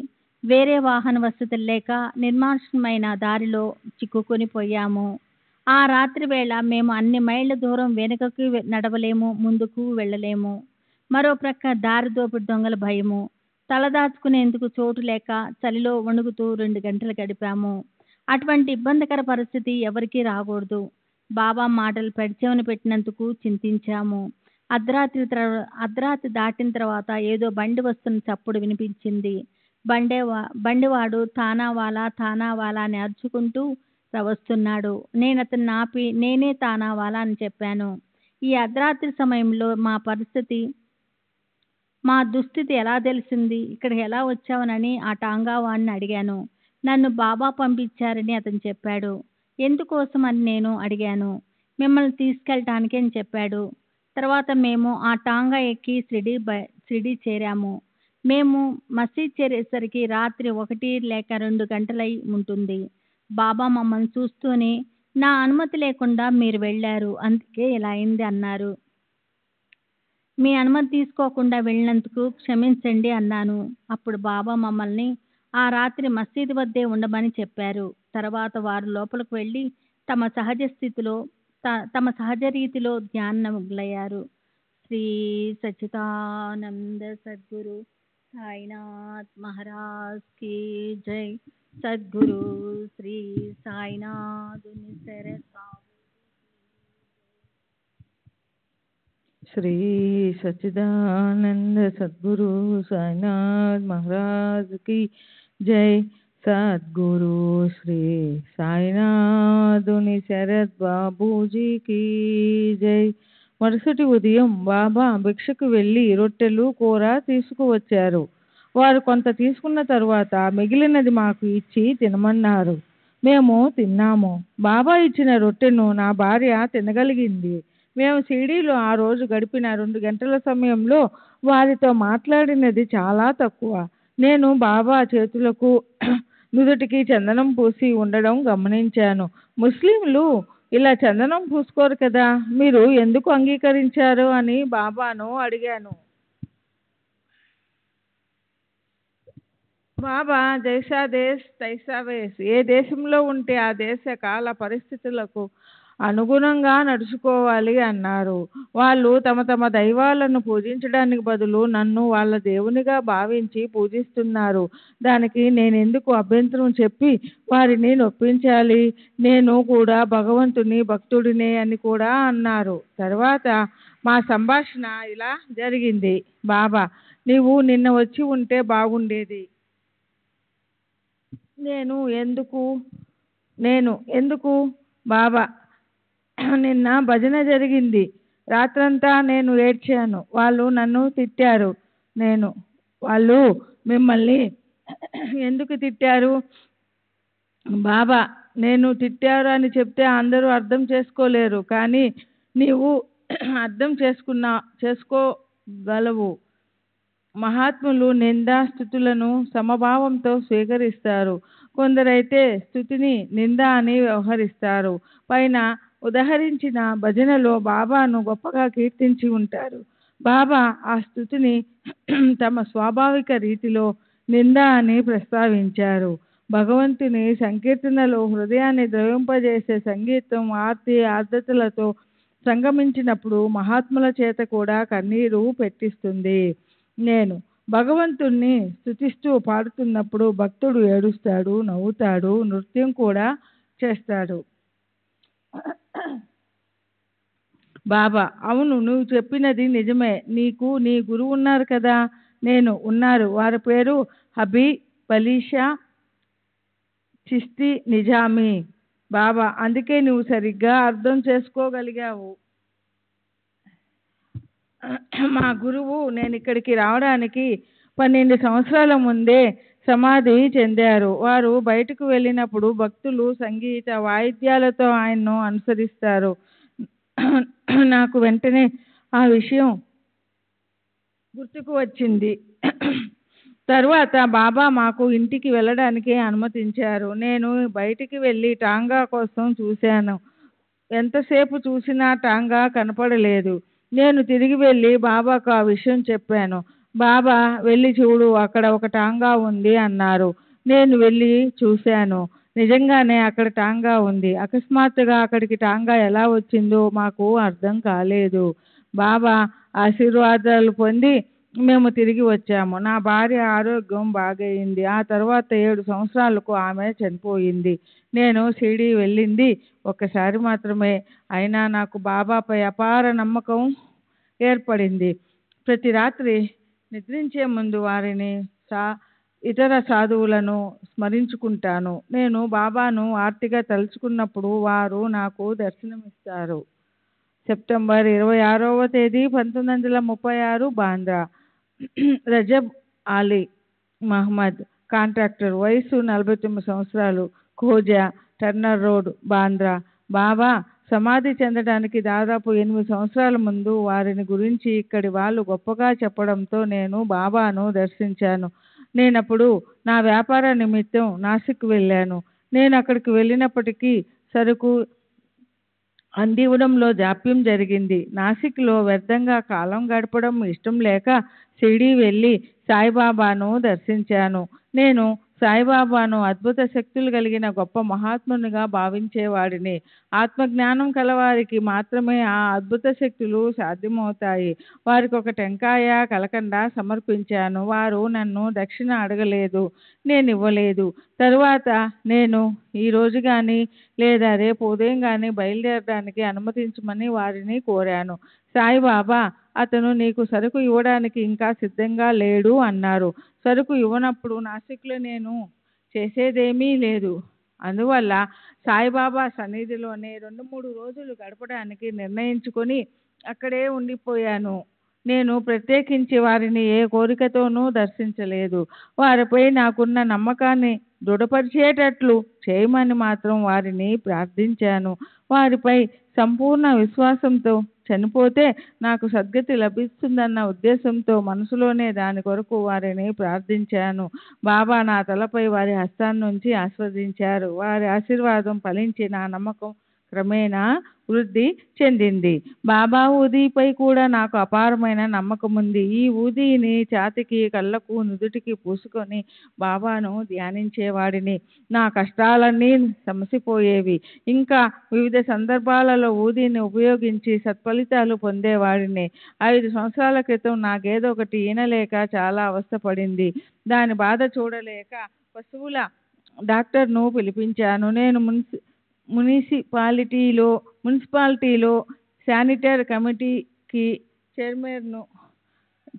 వేరే వాహన వసతులు లేక నిర్మానుష్యమైన దారిలో చిక్కుకొని పోయాము. ఆ రాత్రి వేళ మేము అన్ని మైళ్ళ దూరం వెనుకకు నడవలేము, ముందుకు వెళ్ళలేము. మరో ప్రక్క దారి దోపిడి దొంగల భయము. తలదాచుకునేందుకు చోటు లేక చలిలో వణుకుతూ 2 గంటలు గడిపాము. అటువంటి ఇబ్బందికర పరిస్థితి ఎవరికీ రాకూడదు. బాబా మాటలు పెడచెవిన పెట్టినందుకు చింతించాము. అర్ధరాత్రి దాటిన తర్వాత ఏదో బండి వస్తున్న చప్పుడు వినిపించింది. బండివాడు తానావాలా అని అరుచుకుంటూ వస్తున్నాడు. నేను అతన్ని ఆపి నేనే తానావాలా అని చెప్పాను. ఈ అర్ధరాత్రి సమయంలో మా దుస్థితి ఎలా తెలిసింది? ఇక్కడికి ఎలా వచ్చావనని ఆ టాంగా వాడిని అడిగాను. నన్ను బాబా పంపించారని అతను చెప్పాడు. ఎందుకోసం అని నేను అడిగాను. మిమ్మల్ని తీసుకెళ్ళటానికి అని చెప్పాడు. తర్వాత మేము ఆ టాంగా ఎక్కి షిరిడీ చేరాము. మేము మసీద్ చేరేసరికి రాత్రి 1 లేక 2 గంటలై ఉంటుంది. బాబా మమ్మల్ని చూస్తూనే, నా అనుమతి లేకుండా మీరు వెళ్ళారు, అందుకే ఇలా అయింది అన్నారు. మీ అనుమతి తీసుకోకుండా వెళ్ళినందుకు క్షమించండి అన్నాను. అప్పుడు బాబా మమ్మల్ని ఆ రాత్రి మసీదు వద్దే ఉండమని చెప్పారు. తర్వాత వారు లోపలికి వెళ్ళి తమ సహజ రీతిలో ధ్యానముగ్గులయ్యారు. శ్రీ సచ్చిదానంద సద్గురు సాయినాథ్ మహారాజ్ की जय. सद्गुरु श्री साईनाथ श्री सच्चिदानंद सद्गुरु साईनाथ महाराज की जय. సద్గురు శ్రీ సాయినాథుని శరత్ బాబూజీకి జై. మరుసటి ఉదయం బాబా భిక్షకు వెళ్ళి రొట్టెలు కూర తీసుకువచ్చారు. వారు కొంత తీసుకున్న తరువాత మిగిలినది మాకు ఇచ్చి తినమన్నారు. మేము తిన్నాము. బాబా ఇచ్చిన రొట్టెను నా భార్య తినగలిగింది. మేము షిరిడీలో ఆ రోజు గడిపిన 2 గంటల సమయంలో వారితో మాట్లాడినది చాలా తక్కువ. నేను బాబా చేతులకు నుదుటికి చందనం పూసి ఉండడం గమనించాను. ముస్లింలు ఇలా చందనం పూసుకోరు కదా, మీరు ఎందుకు అంగీకరించారు అని బాబాను అడిగాను. బాబా జైసా దేశ్ తైసా వేస్, ఏ దేశంలో ఉంటే ఆ దేశ కాల పరిస్థితులకు అనుగుణంగా నడుచుకోవాలి అన్నారు. వాళ్ళు తమ తమ దైవాలను పూజించడానికి బదులు నన్ను వాళ్ళ దేవునిగా భావించి పూజిస్తున్నారు. దానికి నేనెందుకు అభ్యంతరం చెప్పి వారిని నొప్పించాలి? నేను కూడా భగవంతుని భక్తుడినే అని కూడా అన్నారు. తర్వాత మా సంభాషణ ఇలా జరిగింది. బాబా, నీవు నిన్న వచ్చి ఉంటే బాగుండేది. నేను ఎందుకు బాబా, నిన్న భజన జరిగింది. రాత్రంతా నేను ఏడ్చాను. వాళ్ళు నన్ను తిట్టారు. వాళ్ళు మిమ్మల్ని ఎందుకు తిట్టారు? బాబా, నేను తిట్టారు అని చెప్తే అందరూ అర్థం చేసుకోలేరు, కానీ నీవు అర్థం చేసుకోగలవు. మహాత్ములు నిందా స్తుతులను సమభావంతో స్వీకరిస్తారు. కొందరైతే స్తుతిని నింద అని వ్యవహరిస్తారు. పైన ఉదహరించిన భజనలో బాబాను గొప్పగా కీర్తించి ఉంటారు. బాబా ఆ స్తుతిని తమ స్వాభావిక రీతిలో నింద అని ప్రస్తావించారు. భగవంతుని సంకీర్తనలో హృదయాన్ని ద్రవింపజేసే సంగీతం ఆర్తి ఆర్ద్రతలతో సంగమించినప్పుడు మహాత్ముల చేత కూడా కన్నీరు పెట్టిస్తుంది. నేను భగవంతుణ్ణి స్తుతిస్తూ పాడుతున్నప్పుడు భక్తుడు ఏడుస్తాడు, నవ్వుతాడు, నృత్యం కూడా చేస్తాడు. బాబా, అవును, నువ్వు చెప్పినది నిజమే. నీకు నీ గురువు ఉన్నారు కదా? ఉన్నారు. వారి పేరు హబీ పలీషా చిస్తి నిజామీ. బాబా, అందుకే నువ్వు సరిగ్గా అర్థం చేసుకోగలిగావు. మా గురువు నేను ఇక్కడికి రావడానికి 12 సంవత్సరాల ముందే సమాధి చెందారు. వారు బయటకు వెళ్ళినప్పుడు భక్తులు సంగీత వాయిద్యాలతో ఆయన్ను అనుసరిస్తారు. నాకు వెంటనే ఆ విషయం గుర్తుకు వచ్చింది. తరువాత బాబా మాకు ఇంటికి వెళ్ళడానికి అనుమతించారు. నేను బయటికి వెళ్ళి టాంగా కోసం చూశాను. ఎంతసేపు చూసినా టాంగా కనపడలేదు. నేను తిరిగి వెళ్ళి బాబాకు ఆ విషయం చెప్పాను. బాబా, వెళ్ళి చూడు, అక్కడ ఒక టాంగా ఉంది అన్నారు. నేను వెళ్ళి చూశాను. నిజంగానే అక్కడ టాంగా ఉంది. అకస్మాత్తుగా అక్కడికి టాంగా ఎలా వచ్చిందో మాకు అర్థం కాలేదు. బాబా ఆశీర్వాదాలు పొంది మేము తిరిగి వచ్చాము. నా భార్య ఆరోగ్యం బాగయింది. ఆ తర్వాత 7 సంవత్సరాలకు ఆమె చనిపోయింది. నేను షిరిడీ వెళ్ళింది ఒక్కసారి మాత్రమే. అయినా నాకు బాబాపై అపార నమ్మకం ఏర్పడింది. ప్రతి రాత్రి నిద్రించే ముందు వారిని ఇతర సాధువులను స్మరించుకుంటాను. నేను బాబాను ఆర్తిగా తలుచుకున్నప్పుడు వారు నాకు దర్శనమిస్తారు. సెప్టెంబర్ 26వ తేదీ 1936, బాంద్రా. రజబ్ అలీ మహమ్మద్, కాంట్రాక్టర్, వయసు 49 సంవత్సరాలు, ఖోజా, టర్నర్ రోడ్, బాంద్రా. బాబా సమాధి చెందడానికి దాదాపు 8 సంవత్సరాల ముందు వారిని గురించి ఇక్కడి వాళ్ళు గొప్పగా చెప్పడంతో నేను బాబాను దర్శించాను. నేనప్పుడు నా వ్యాపార నిమిత్తం నాసిక్ వెళ్ళాను. నేను అక్కడికి వెళ్ళినప్పటికీ సరుకు అందివ్వడంలో జాప్యం జరిగింది. నాసిక్లో వ్యర్థంగా కాలం గడపడం ఇష్టం లేక షిరిడీ వెళ్ళి సాయిబాబాను దర్శించాను. నేను సాయిబాబాను అద్భుత శక్తులు కలిగిన గొప్ప మహాత్మునిగా భావించేవాడిని. ఆత్మజ్ఞానం కలవారికి మాత్రమే ఆ అద్భుత శక్తులు సాధ్యమవుతాయి. వారికి ఒక టెంకాయ కలకండ సమర్పించాను. వారు నన్ను దక్షిణ అడగలేదు, నేను ఇవ్వలేదు. తరువాత నేను ఈ రోజు కానీ లేదా రేపు ఉదయం కానీ బయలుదేరడానికి అనుమతించమని వారిని కోరాను. సాయిబాబా, అతను నీకు సరుకు ఇవ్వడానికి ఇంకా సిద్ధంగా లేడు అన్నారు. సరుకు ఇవ్వనప్పుడు నాసిక్లో నేను చేసేదేమీ లేదు. అందువల్ల సాయిబాబా సన్నిధిలోనే 2-3 రోజులు గడపడానికి నిర్ణయించుకొని అక్కడే ఉండిపోయాను. నేను ప్రత్యేకించి వారిని ఏ కోరికతోనూ దర్శించలేదు. వారిపై నాకున్న నమ్మకాన్ని దృఢపరిచేటట్లు చేయమని మాత్రం వారిని ప్రార్థించాను. వారిపై సంపూర్ణ విశ్వాసంతో చనిపోతే నాకు సద్గతి లభిస్తుందన్న ఉద్దేశంతో మనసులోనే దాని కొరకు వారిని ప్రార్థించాను. బాబా నా తలపై వారి హస్తాన్నుంచి ఆస్వాదించారు. వారి ఆశీర్వాదం ఫలించి నా నమ్మకం క్రమేణా వృద్ధి చెందింది. బాబా ఊదీపై కూడా నాకు అపారమైన నమ్మకం ఉంది. ఈ ఊదీని ఛాతికి, కళ్ళకు, నుదుటికి పూసుకొని బాబాను ధ్యానించేవాడిని. నా కష్టాలన్నీ సమసిపోయేవి. ఇంకా వివిధ సందర్భాలలో ఊదీని ఉపయోగించి సత్ఫలితాలు పొందేవాడిని. 5 సంవత్సరాల క్రితం నా గేదె ఒకటి ఈనలేక చాలా అవస్థపడింది. దాని బాధ చూడలేక పశువుల డాక్టర్ను పిలిపించాను. నేను మున్సిపాలిటీలో శానిటరీ కమిటీకి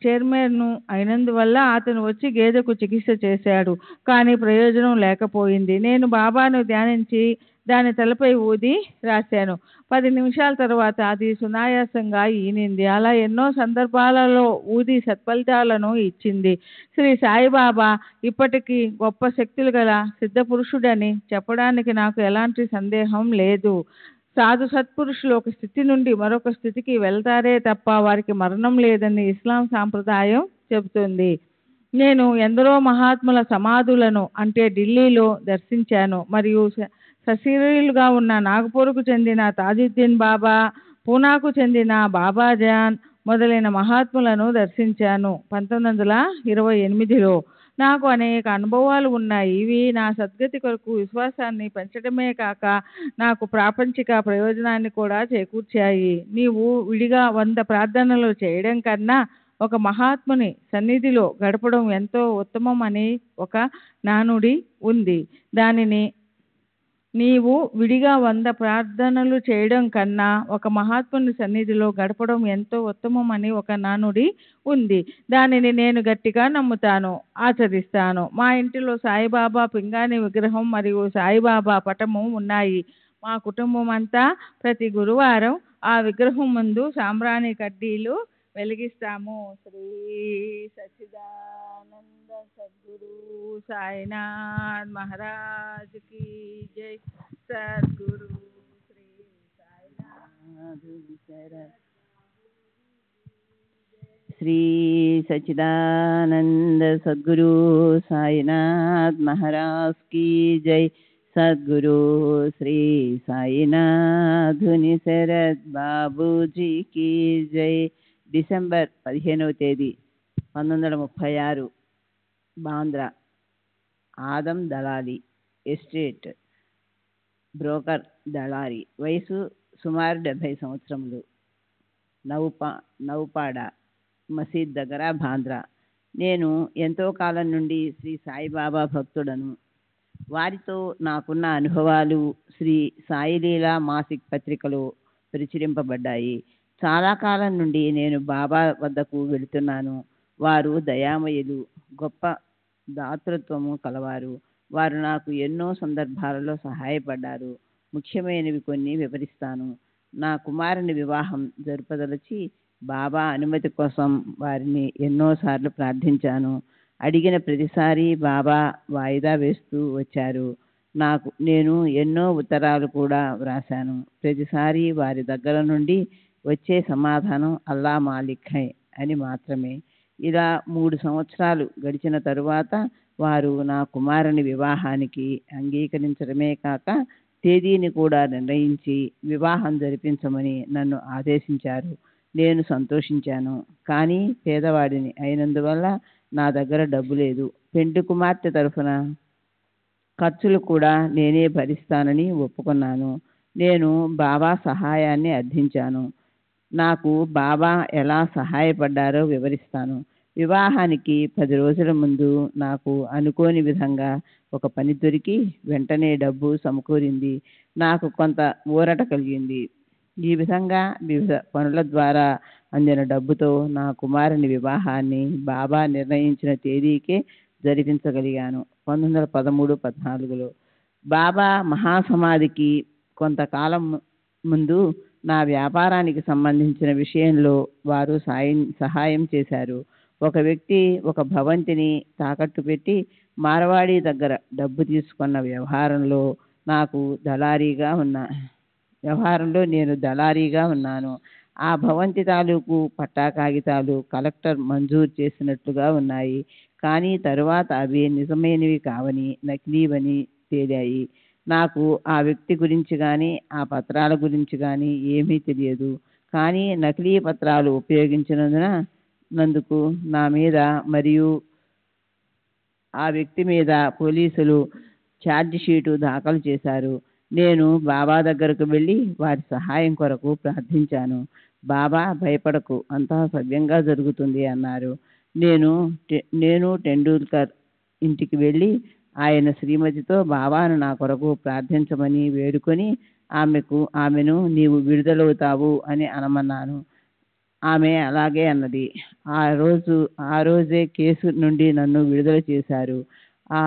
చైర్మన్ను అయినందువల్ల అతను వచ్చి గేదెకు చికిత్స చేశాడు. కానీ ప్రయోజనం లేకపోయింది. నేను బాబాను ధ్యానించి దాని తలపై ఊది రాశాను. 10 నిమిషాల తర్వాత అది సునాయాసంగా ఈనింది. అలా ఎన్నో సందర్భాలలో ఊది సత్ఫలితాలను ఇచ్చింది. శ్రీ సాయిబాబా ఇప్పటికీ గొప్ప శక్తులు గల సిద్ధపురుషుడని చెప్పడానికి నాకు ఎలాంటి సందేహం లేదు. సాధు సత్పురుషులు ఒక స్థితి నుండి మరొక స్థితికి వెళ్తారే తప్ప వారికి మరణం లేదని ఇస్లాం సాంప్రదాయం చెబుతుంది. నేను ఎందరో మహాత్ముల సమాధులను అంటే ఢిల్లీలో దర్శించాను. మరియు సశరీరులుగా ఉన్న నాగపూర్కు చెందిన తాజుద్దీన్ బాబా, పూనాకు చెందిన బాబాజాన్ మొదలైన మహాత్ములను దర్శించాను 1928లో. నాకు అనేక అనుభవాలు ఉన్నాయి. ఇవి నా సద్గతి కొరకు విశ్వాసాన్ని పెంచడమే కాక నాకు ప్రాపంచిక ప్రయోజనాన్ని కూడా చేకూర్చాయి. నీవు విడిగా 100 ప్రార్థనలు చేయడం కన్నా ఒక మహాత్ముని సన్నిధిలో గడపడం ఎంతో ఉత్తమం అని ఒక నానుడి ఉంది. నీవు విడిగా 100 ప్రార్థనలు చేయడం కన్నా ఒక మహాత్ముని సన్నిధిలో గడపడం ఎంతో ఉత్తమం అని ఒక నానుడి ఉంది. దానిని నేను గట్టిగా నమ్ముతాను, ఆచరిస్తాను. మా ఇంటిలో సాయిబాబా పింగాణి విగ్రహం మరియు సాయిబాబా పటము ఉన్నాయి. మా కుటుంబం అంతా ప్రతి గురువారం ఆ విగ్రహం ముందు సాంబ్రాణి కడ్డీలు వెలిగిస్తాము. శ్రీ సచ్చిదానంద సద్గురు సాయినాథ్ మహారాజ్ కి జై. సద్గురు శ్రీ సాయినాథ్ శ్రీ సచ్చిదానంద సద్గురు సాయినాథ్ మహారాజ్ కి జై. సద్గురు శ్రీ సాయినాథుని శరత్ బాబూజీకి జై. డిసెంబర్ 15వ తేదీ 1936 బాంద్రా. ఆదం దళాలి ఎస్టేట్ బ్రోకర్ దళారి. వయసు సుమారు 70 సంవత్సరములు. నౌపాడ మసీద్ దగ్గర బాంద్రా. నేను ఎంతో కాలం నుండి శ్రీ సాయిబాబా భక్తుడను. వారితో నాకున్న అనుభవాలు శ్రీ సాయిలీలా మాసిక్ పత్రికలో ప్రచురింపబడ్డాయి. చాలా కాలం నుండి నేను బాబా వద్దకు వెళుతున్నాను. వారు దయామయులు, గొప్ప దాతృత్వము కలవారు. వారు నాకు ఎన్నో సందర్భాలలో సహాయపడ్డారు. ముఖ్యమైనవి కొన్ని వివరిస్తాను. నా కుమారుని వివాహం జరుపదలచి బాబా అనుమతి కోసం వారిని ఎన్నోసార్లు ప్రార్థించాను. అడిగిన ప్రతిసారి బాబా వాయిదా వేస్తూ వచ్చారు. నేను ఎన్నో ఉత్తరాలు కూడా వ్రాశాను. ప్రతిసారి వారి దగ్గర నుండి వచ్చే సమాధానం అల్లా మాలిక్ హై అని మాత్రమే. ఇలా 3 సంవత్సరాలు గడిచిన తరువాత వారు నా కుమారుని వివాహానికి అంగీకరించడమే కాక తేదీని కూడా నిర్ణయించి వివాహం జరిపించమని నన్ను ఆదేశించారు. నేను సంతోషించాను. కానీ పేదవాడిని అయినందువల్ల నా దగ్గర డబ్బు లేదు. పెండ్లి కుమార్తె తరఫున ఖర్చులు కూడా నేనే భరిస్తానని ఒప్పుకున్నాను. నేను బాబా సహాయాన్ని అర్థించాను. నాకు బాబా ఎలా సహాయపడ్డారో వివరిస్తాను. వివాహానికి 10 రోజుల ముందు నాకు అనుకోని విధంగా ఒక పని దొరికి వెంటనే డబ్బు సమకూరింది. నాకు కొంత ఊరట కలిగింది. ఈ విధంగా వివిధ పనుల ద్వారా అందిన డబ్బుతో నా కుమారుని వివాహాన్ని బాబా నిర్ణయించిన తేదీకే జరిపించగలిగాను. 1913-14లో. బాబా మహాసమాధికి కొంతకాలం ముందు నా వ్యాపారానికి సంబంధించిన విషయంలో వారు సహాయం చేశారు. ఒక వ్యక్తి ఒక భవంతిని తాకట్టు పెట్టి మార్వాడి దగ్గర డబ్బు తీసుకున్న వ్యవహారంలో నేను దళారీగా ఉన్నాను. ఆ భవంతి తాలూకు పట్టా కాగితాలు కలెక్టర్ మంజూరు చేసినట్లుగా ఉన్నాయి. కానీ తరువాత అవి నిజమైనవి కావని, నకిలీవని తేలాయి. నాకు ఆ వ్యక్తి గురించి కానీ ఆ పత్రాల గురించి కానీ ఏమీ తెలియదు. కానీ నకిలీ పత్రాలు ఉపయోగించినందుకు నా మీద మరియు ఆ వ్యక్తి మీద పోలీసులు ఛార్జ్ షీటు దాఖలు చేశారు. నేను బాబా దగ్గరకు వెళ్ళి వారి సహాయం కొరకు ప్రార్థించాను. బాబా భయపడకు, అంతా సవ్యంగా జరుగుతుంది అన్నారు. నేను టెండూల్కర్ ఇంటికి వెళ్ళి ఆయన శ్రీమతితో బాబాను నా కొరకు ప్రార్థించమని వేడుకొని ఆమెను నీవు విడుదలవుతావు అని అనమన్నాను. ఆమె అలాగే అన్నది. ఆ రోజే కేసు నుండి నన్ను విడుదల చేశారు. ఆ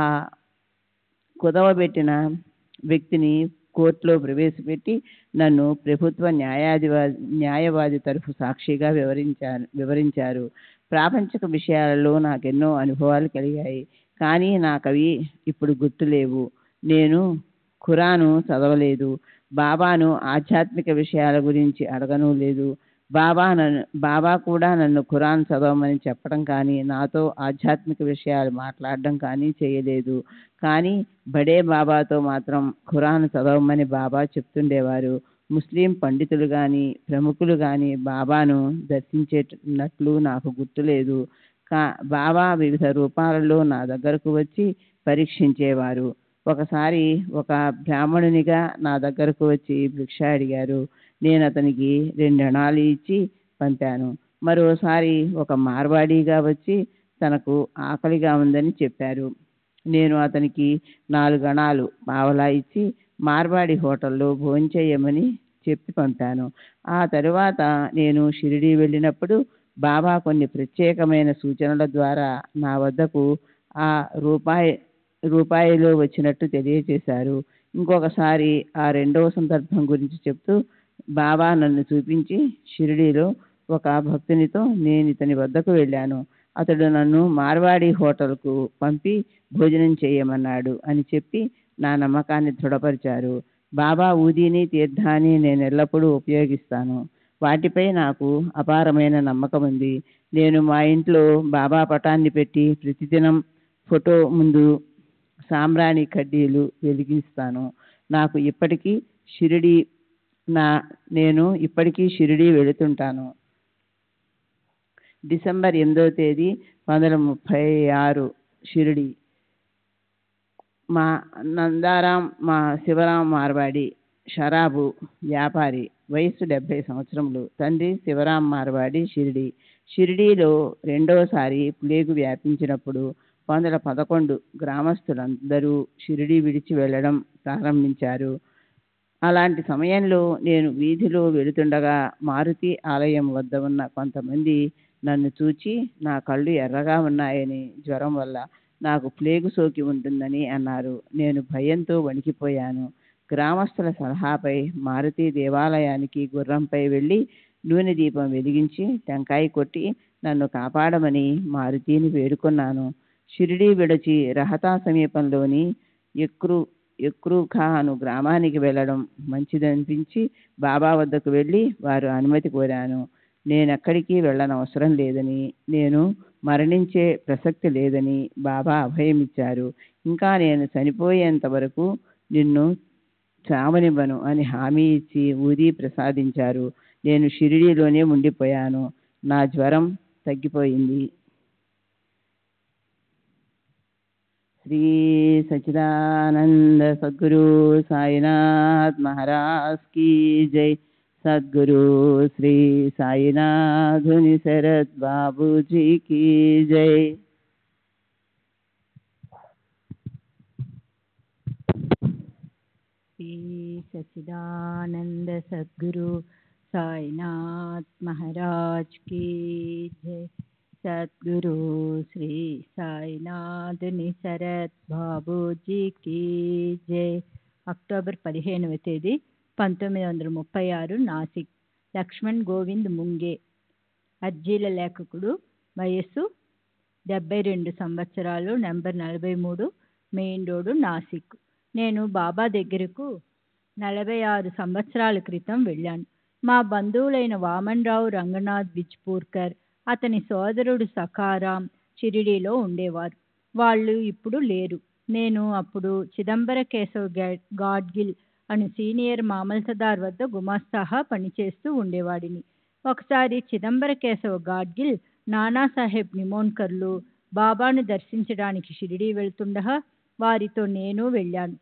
కుదవబెట్టిన వ్యక్తిని కోర్టులో ప్రవేశపెట్టి నన్ను ప్రభుత్వ న్యాయవాది తరఫు సాక్షిగా వివరించారు. ప్రాపంచిక విషయాలలో నాకెన్నో అనుభవాలు కలిగాయి. కానీ నాకవి ఇప్పుడు గుర్తులేవు. నేను ఖురాను చదవలేదు. బాబాను ఆధ్యాత్మిక విషయాల గురించి అడగను లేదు. బాబా కూడా నన్ను ఖురాన్ చదవమని చెప్పడం కానీ నాతో ఆధ్యాత్మిక విషయాలు మాట్లాడడం కానీ చేయలేదు. కానీ బడే బాబాతో మాత్రం ఖురాన్ చదవమని బాబా చెప్తుండేవారు. ముస్లిం పండితులు కానీ ప్రముఖులు కానీ బాబాను దర్శించేటట్లు నాకు గుర్తులేదు. బాబా వివిధ రూపాలలో నా దగ్గరకు వచ్చి పరీక్షించేవారు. ఒకసారి ఒక బ్రాహ్మణునిగా నా దగ్గరకు వచ్చి భిక్ష అడిగారు. నేను అతనికి 2 అణాలు ఇచ్చి పంపాను. మరోసారి ఒక మార్వాడీగా వచ్చి తనకు ఆకలిగా ఉందని చెప్పారు. నేను అతనికి 4 అణాలు పావలా ఇచ్చి మార్వాడి హోటల్లో భోంచేయమని చెప్పి పంపాను. ఆ తరువాత నేను షిరిడీ వెళ్ళినప్పుడు బాబా కొన్ని ప్రత్యేకమైన సూచనల ద్వారా నా వద్దకు ఆ రూపాయిలో వచ్చినట్టు తెలియచేశారు. ఇంకొకసారి ఆ రెండవ సందర్భం గురించి చెప్తూ బాబా నన్ను చూపించి షిరిడీలో ఒక భక్తునితో నేను ఇతని వద్దకు వెళ్ళాను. అతడు నన్ను మార్వాడి హోటల్కు పంపి భోజనం చేయమన్నాడు అని చెప్పి నా నమ్మకాన్ని దృఢపరిచారు. బాబా ఊదీని తీర్థాన్ని నేను ఎల్లప్పుడూ ఉపయోగిస్తాను. వాటిపై నాకు అపారమైన నమ్మకం ఉంది. నేను మా ఇంట్లో బాబా పటాన్ని పెట్టి ప్రతిదినం ఫోటో ముందు సాంబ్రాణి కడ్డీలు వెలిగిస్తాను. నేను ఇప్పటికీ షిరిడీ వెళుతుంటాను. డిసెంబర్ 8వ తేదీ 1936 షిరిడీ. మా నందారాం శివరాం మార్వాడి షరాబు వ్యాపారి, వయసు 70 సంవత్సరములు. తండ్రి శివరాం మార్వాడి షిరిడీలో రెండోసారి ప్లేగు వ్యాపించినప్పుడు 1911 గ్రామస్తులందరూ షిరిడీ విడిచి వెళ్ళడం ప్రారంభించారు. అలాంటి సమయంలో నేను వీధిలో వెళుతుండగా మారుతి ఆలయం వద్ద ఉన్న కొంతమంది నన్ను చూచి నా కళ్ళు ఎర్రగా ఉన్నాయని, జ్వరం వల్ల నాకు ప్లేగు సోకి ఉంటుందని అన్నారు. నేను భయంతో వణికిపోయాను. గ్రామస్తుల సలహాపై మారుతి దేవాలయానికి గుర్రంపై వెళ్ళి నూనె దీపం వెలిగించి టెంకాయ కొట్టి నన్ను కాపాడమని మారుతిని వేడుకున్నాను. షిరిడీ విడిచి రహతా సమీపంలోని ఎక్రూఖా అను గ్రామానికి వెళ్ళడం మంచిదనిపించి బాబా వద్దకు వెళ్ళి వారు అనుమతి కోరాను. నేనెక్కడికి వెళ్ళనవసరం లేదని, నేను మరణించే ప్రసక్తి లేదని బాబా అభయమిచ్చారు. ఇంకా నేను చనిపోయేంత వరకు నిన్ను చావనివ్వను అని హామీ ఇచ్చి ఊది ప్రసాదించారు. నేను షిరిడీలోనే ఉండిపోయాను. నా జ్వరం తగ్గిపోయింది. శ్రీ సచ్చిదానంద సద్గురు సాయినాథ్ మహారాజ్ కీ జై. సద్గురు శ్రీ సాయినాథుని శరత్ బాబూజీ కీ జై. శ్రీ సచ్చిదానంద సద్గురు సాయినాథ్ మహారాజ్ కీ జై. సద్గురు శ్రీ సాయినాథుని శరత్ బాబూజీకి జై. అక్టోబర్ 15వ తేదీ 1936 నాసిక్. లక్ష్మణ్ గోవింద్ ముంగే. అర్జీల లేఖకుడు. వయస్సు 72 సంవత్సరాలు. Number 43, main road, Nashik. నేను బాబా దగ్గరకు 46 సంవత్సరాల క్రితం వెళ్ళాను. మా బంధువులైన వామన్రావు రంగనాథ్ బిజ్పూర్కర్, అతని సోదరుడు సఖారాం షిరిడీలో ఉండేవారు. వాళ్ళు ఇప్పుడు లేరు. నేను అప్పుడు చిదంబర కేశవ్ గాడ్గిల్ అను సీనియర్ మామల్తదార్ వద్ద గుమాస్తాగా పనిచేస్తూ ఉండేవాడిని. ఒకసారి చిదంబర కేశవ్ గాడ్గిల్, నానాసాహెబ్ నిమోన్కర్లు బాబాను దర్శించడానికి షిరిడీ వెళ్తుండగా వారితో నేను వెళ్ళాను.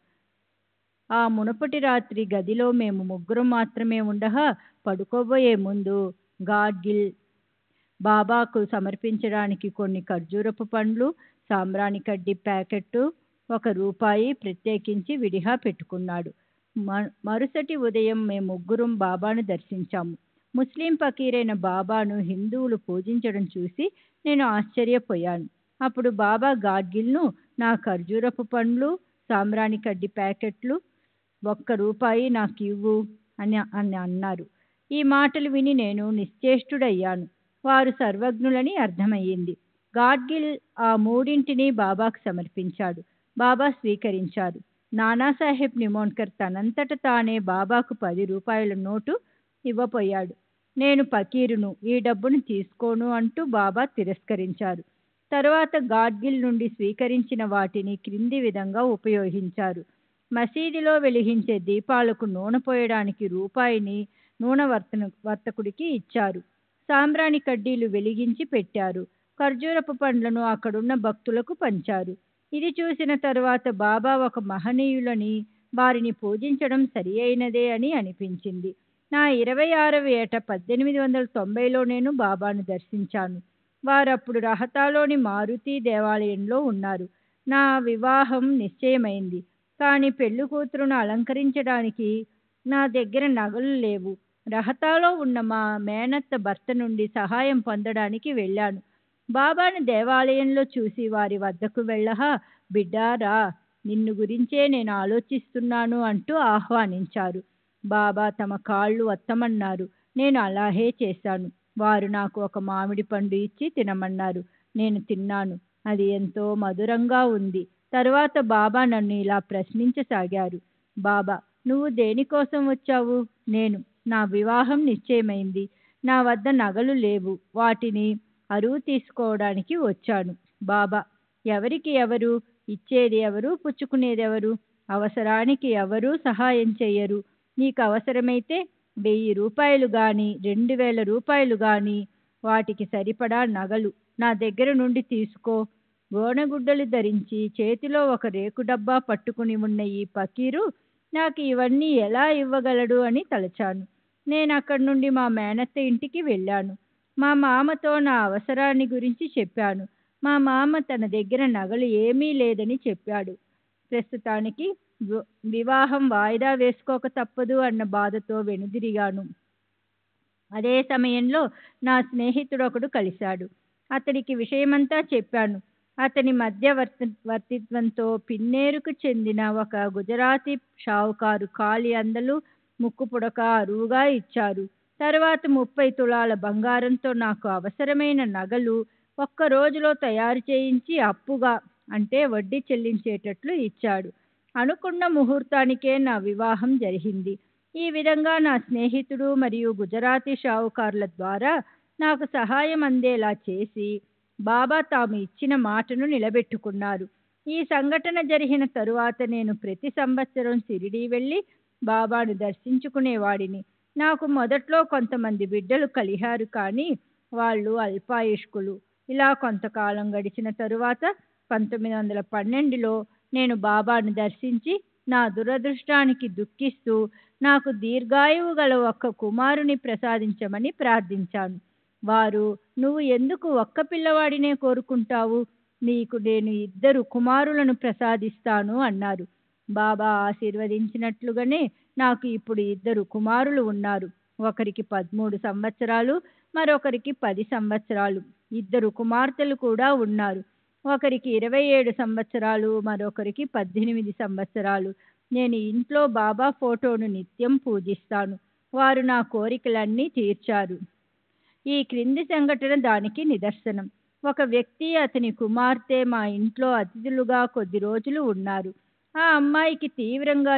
ఆ మునుపటి రాత్రి గదిలో మేము ముగ్గురం మాత్రమే ఉండగా పడుకోబోయే ముందు గాడ్గిల్ బాబాకు సమర్పించడానికి కొన్ని ఖర్జూరపు పండ్లు, సాంబ్రాణి కడ్డీ ప్యాకెట్టు, ₹1 ప్రత్యేకించి విడిగా పెట్టుకున్నాడు. మరుసటి ఉదయం మేము ముగ్గురం బాబాను దర్శించాము. ముస్లిం ఫకీరైన బాబాను హిందువులు పూజించడం చూసి నేను ఆశ్చర్యపోయాను. అప్పుడు బాబా గాడ్గిల్ను నా ఖర్జూరపు పండ్లు, సాంబ్రాణి కడ్డీ ప్యాకెట్లు ₹1 నాకు ఇవ్వు అని అన్నారు. ఈ మాటలు విని నేను నిశ్చేష్టుడయ్యాను. వారు సర్వజ్ఞులని అర్థమయ్యింది. గాడ్గిల్ ఆ మూడింటిని బాబాకు సమర్పించాడు. బాబా స్వీకరించారు. నానాసాహెబ్ నిమోన్కర్ తనంతట తానే బాబాకు ₹10 నోటు ఇవ్వపోయాడు. నేను ఫకీరును, ఈ డబ్బును తీసుకోను అంటూ బాబా తిరస్కరించారు. తరువాత గాడ్గిల్ నుండి స్వీకరించిన వాటిని క్రింది విధంగా ఉపయోగించారు. మసీదులో వెలిగించే దీపాలకు నూనె పోయడానికి ₹1 నూనె వర్తకుడికి ఇచ్చారు. సాంబ్రాణి కడ్డీలు వెలిగించి పెట్టారు. ఖర్జూరపు పండ్లను అక్కడున్న భక్తులకు పంచారు. ఇది చూసిన తరువాత బాబా ఒక మహనీయులని, వారిని పూజించడం సరి అయినదే అని అనిపించింది. నా 26వ ఏట 1890లో నేను బాబాను దర్శించాను. వారప్పుడు రహతాలోని మారుతి దేవాలయంలో ఉన్నారు. నా వివాహం నిశ్చయమైంది. కానీ పెళ్లి కూతురును అలంకరించడానికి నా దగ్గర నగలు లేవు. రహతాలో ఉన్న మా మేనత్త భర్త నుండి సహాయం పొందడానికి వెళ్ళాను. బాబాను దేవాలయంలో చూసి వారి వద్దకు వెళ్ళగా, బిడ్డారా, నిన్ను గురించే నేను ఆలోచిస్తున్నాను అంటూ ఆహ్వానించారు. బాబా తమ కాళ్ళు వత్తమన్నారు. నేను అలాగే చేశాను. వారు నాకు ఒక మామిడి పండు ఇచ్చి తినమన్నారు. నేను తిన్నాను. అది ఎంతో మధురంగా ఉంది. తరువాత బాబా నన్ను ఇలా ప్రశ్నించసాగారు. బాబా, నువ్వు దేనికోసం వచ్చావు? నేను, నా వివాహం నిశ్చయమైంది. నా వద్ద నగలు లేవు. వాటిని అరువు తీసుకోవడానికి వచ్చాను. బాబా, ఎవరికి ఎవరు? ఇచ్చేది ఎవరు? పుచ్చుకునేది ఎవరు? అవసరానికి ఎవరూ సహాయం చెయ్యరు. నీకు అవసరమైతే ₹1000 కానీ ₹2000 కానీ వాటికి సరిపడా నగలు నా దగ్గర నుండి తీసుకో. గోనెగుడ్డలు ధరించి చేతిలో ఒక రేకు డబ్బా పట్టుకుని ఉన్న ఈ ఫకీరు నాకు ఇవన్నీ ఎలా ఇవ్వగలడు అని తలచాను. నేను అక్కడి నుండి మా మేనత్త ఇంటికి వెళ్ళాను. మా మామతో నా అవసరాన్ని గురించి చెప్పాను. మా మామ తన దగ్గర నగలు ఏమీ లేదని చెప్పాడు. ప్రస్తుతానికి వివాహం వాయిదా వేసుకోక తప్పదు అన్న బాధతో వెనుదిరిగాను. అదే సమయంలో నా స్నేహితుడు ఒకడు కలిశాడు. అతడికి విషయమంతా చెప్పాను. అతని మధ్యవర్తిత్వంతో పిన్నేరుకు చెందిన ఒక గుజరాతీ షావుకారు ఖాళీ అందలు, ముక్కు పుడక అరువుగా ఇచ్చారు. తర్వాత 30 తులాల బంగారంతో నాకు అవసరమైన నగలు ఒక్క రోజులో తయారు చేయించి అప్పుగా, అంటే వడ్డీ చెల్లించేటట్లు ఇచ్చాడు. అనుకున్న ముహూర్తానికే నా వివాహం జరిగింది. ఈ విధంగా నా స్నేహితుడు మరియు గుజరాతీ షావుకారుల ద్వారా నాకు సహాయం అందేలా చేసి బాబా తాము ఇచ్చిన మాటను నిలబెట్టుకున్నారు. ఈ సంఘటన జరిగిన తరువాత నేను ప్రతి సంవత్సరం షిరిడీ వెళ్ళి బాబాను దర్శించుకునేవాడిని. నాకు మొదట్లో కొంతమంది బిడ్డలు కలిగారు, కానీ వాళ్ళు అల్పాయుష్కులు. ఇలా కొంతకాలం గడిచిన తరువాత 1912లో నేను బాబాను దర్శించి నా దురదృష్టానికి దుఃఖిస్తూ నాకు దీర్ఘాయువు గల ఒక్క కుమారుని ప్రసాదించమని ప్రార్థించాను. వారు, నువ్వు ఎందుకు ఒక్క పిల్లవాడినే కోరుకుంటావు? నీకు నేను 2 కుమారులను ప్రసాదిస్తాను అన్నారు. బాబా ఆశీర్వదించినట్లుగానే నాకు ఇప్పుడు 2 కుమారులు ఉన్నారు. ఒకరికి 13 సంవత్సరాలు, మరొకరికి 10 సంవత్సరాలు. 2 కుమార్తెలు కూడా ఉన్నారు. ఒకరికి 27 సంవత్సరాలు, మరొకరికి 18 సంవత్సరాలు. నేను ఇంట్లో బాబా ఫోటోను నిత్యం పూజిస్తాను. వారు నా కోరికలన్నీ తీర్చారు. ఈ క్రింది సంఘటన దానికి నిదర్శనం. ఒక వ్యక్తి, అతని కుమార్తె మా ఇంట్లో అతిథులుగా కొద్ది రోజులు ఉన్నారు. ఆ అమ్మాయికి తీవ్రంగా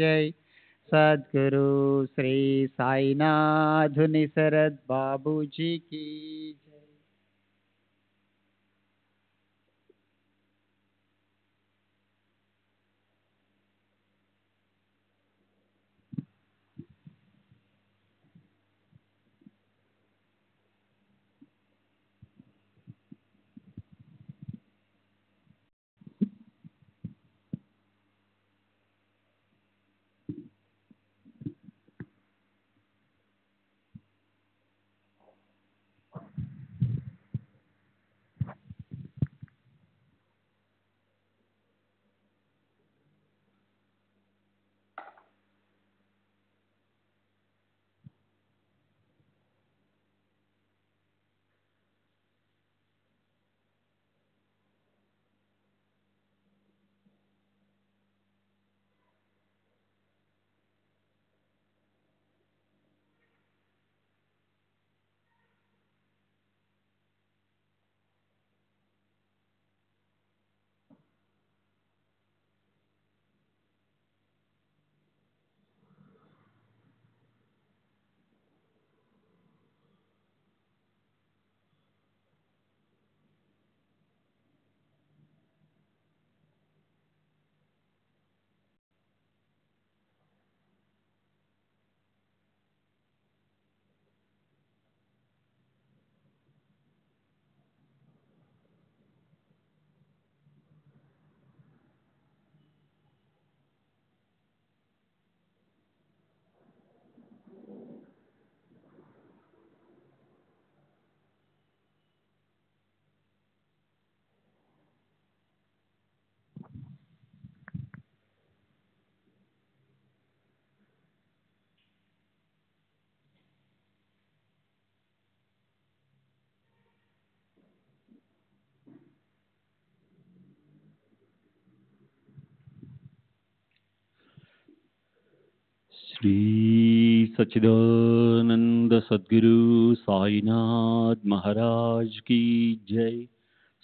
जय। सद्गुरु श्री साईनाथ निसरद बाबू जी की जय। श्री सच्चिदानंद सद्गुरु साईनाथ महाराज की जय।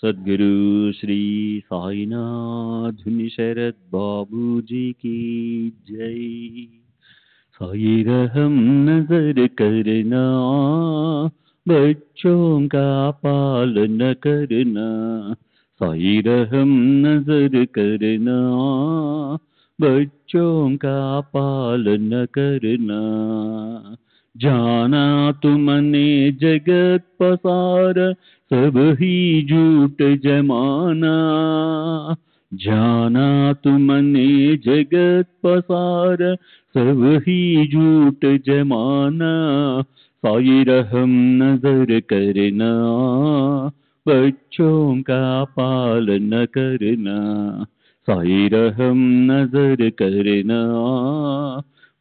सद्गुरु श्री साईनाथ निशरद बाबू जी की जय। साई रहम नजर करना, बच्चों का पालन करना। साई रहम नजर करना, बच्चों का पालन करना। जाना तुमने जगत पसार, सब ही झूठ जमाना। जाना तुमने जगत पसार, सब ही झूठ जमाना। साई रहम नजर करना, बच्चों का पालन करना। साई रहम नजर करना,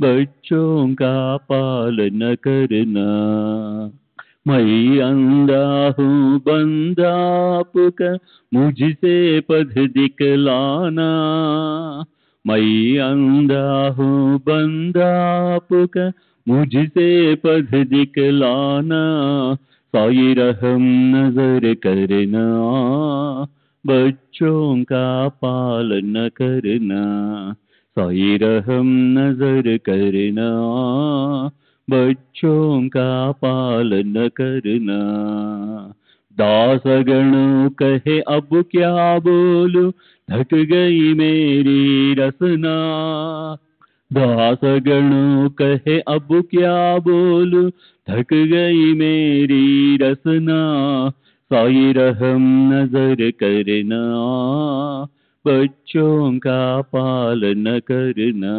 बच्चों का पालन करना। मैं अंधा हूँ बंदा आपका, मुझसे पथ दिखलाना। मैं अंधा हूँ बंदा आपका, मुझसे पथ दिखलाना। साई रहम नजर करना, बच्चों का पालन करना। साई रहम नजर करना, बच्चों का पालन करना। दासगण कहे अब क्या बोलूं, थक गई मेरी रसना। दासगण कहे अब क्या बोलूं, थक गई मेरी रसना। साई रहम नजर करना, बच्चों का पालन करना।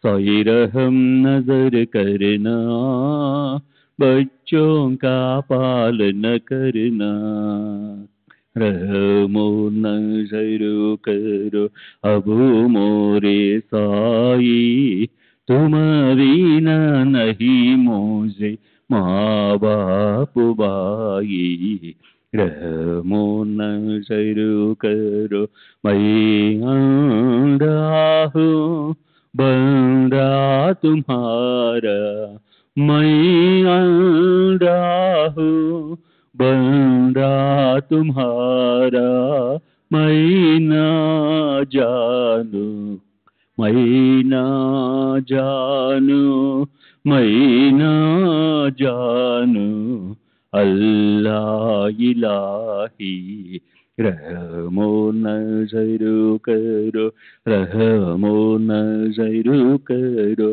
साई रहम नजर करना, बच्चों का पालन करना। रहमो नजर करो अब मोरे साई, तुम बिना नहीं मुझे माँ बाप भाई। रहमो नजर करो मैं अंधा हूँ बंदा तुम्हारा। मैं अंधा हूँ बंदा तुम्हारा। मैं ना जानू मैना जानू अल्लाह इलाही रहमो नजर करो रहमो नजर करो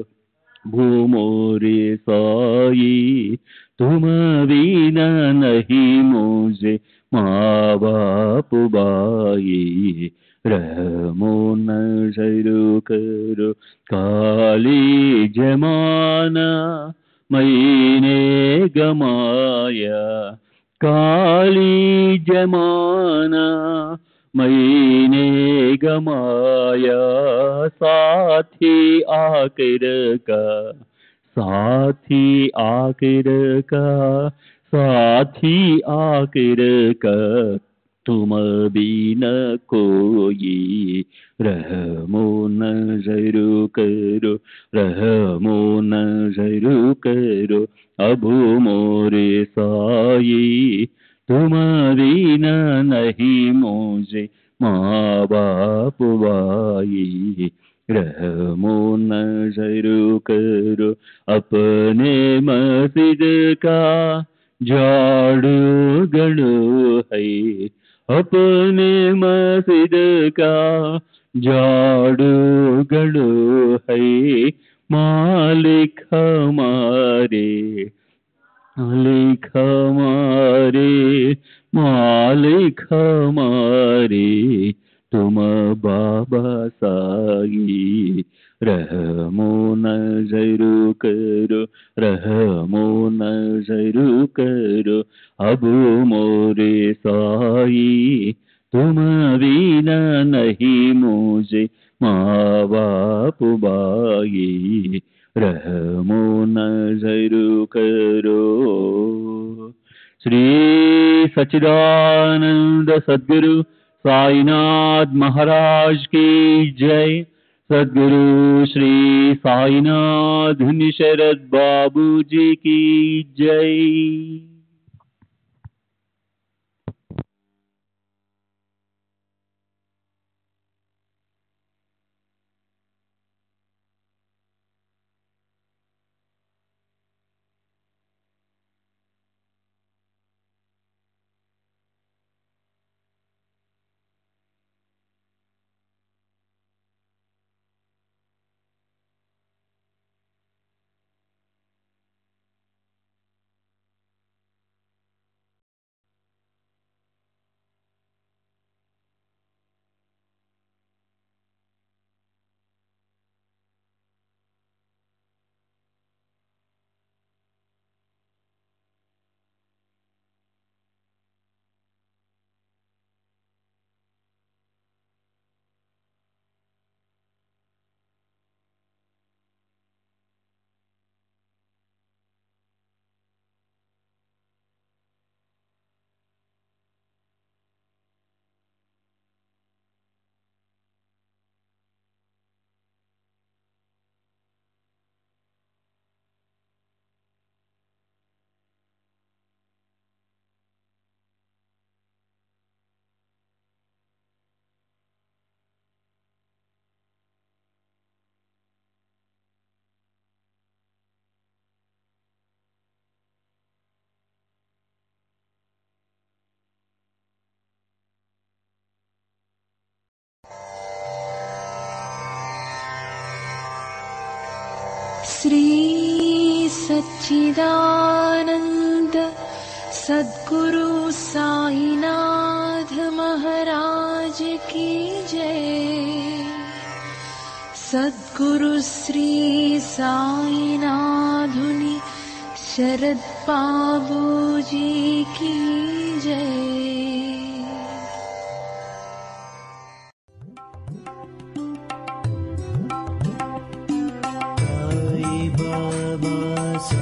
भूमोरे साई तुम बिना नहीं मुझे माँ बाप भाई रहमो नजर करो काली जमाना मैंने गमाया काली जमाना मैंने गमाया साथी आखिर का साथी आखिर का साथी आखिर का तुम बिना कोई रहमो नजर करो रहमो नजर करो अब मोरे साई तुम बिना नहीं मुझे माँ बाप भाई रहमो नजर करो अपने मस्जिद का झाड़ू गड़ो है अपने मस्जिद का झाड़ू गड़ो है मालिक हमारे मालिक हमारे तुम बाबा साई रहमो नजर करो रहमो नजर करो अब मोरे साई तुम बिना नहीं मुझे माँ बाप भाई रहमो नजर करो। श्री सच्चिदानंद सद्गुरु साईनाथ महाराज की जय। सद्गुरु श्री साईनाथ शरद बाबू जी की जय। श्री सच्चिदानंद सद्गुरु साईनाथ महाराज की जय। सद्गुरु श्री साईनाथुनि शरद बाबू जी की जय। Bye.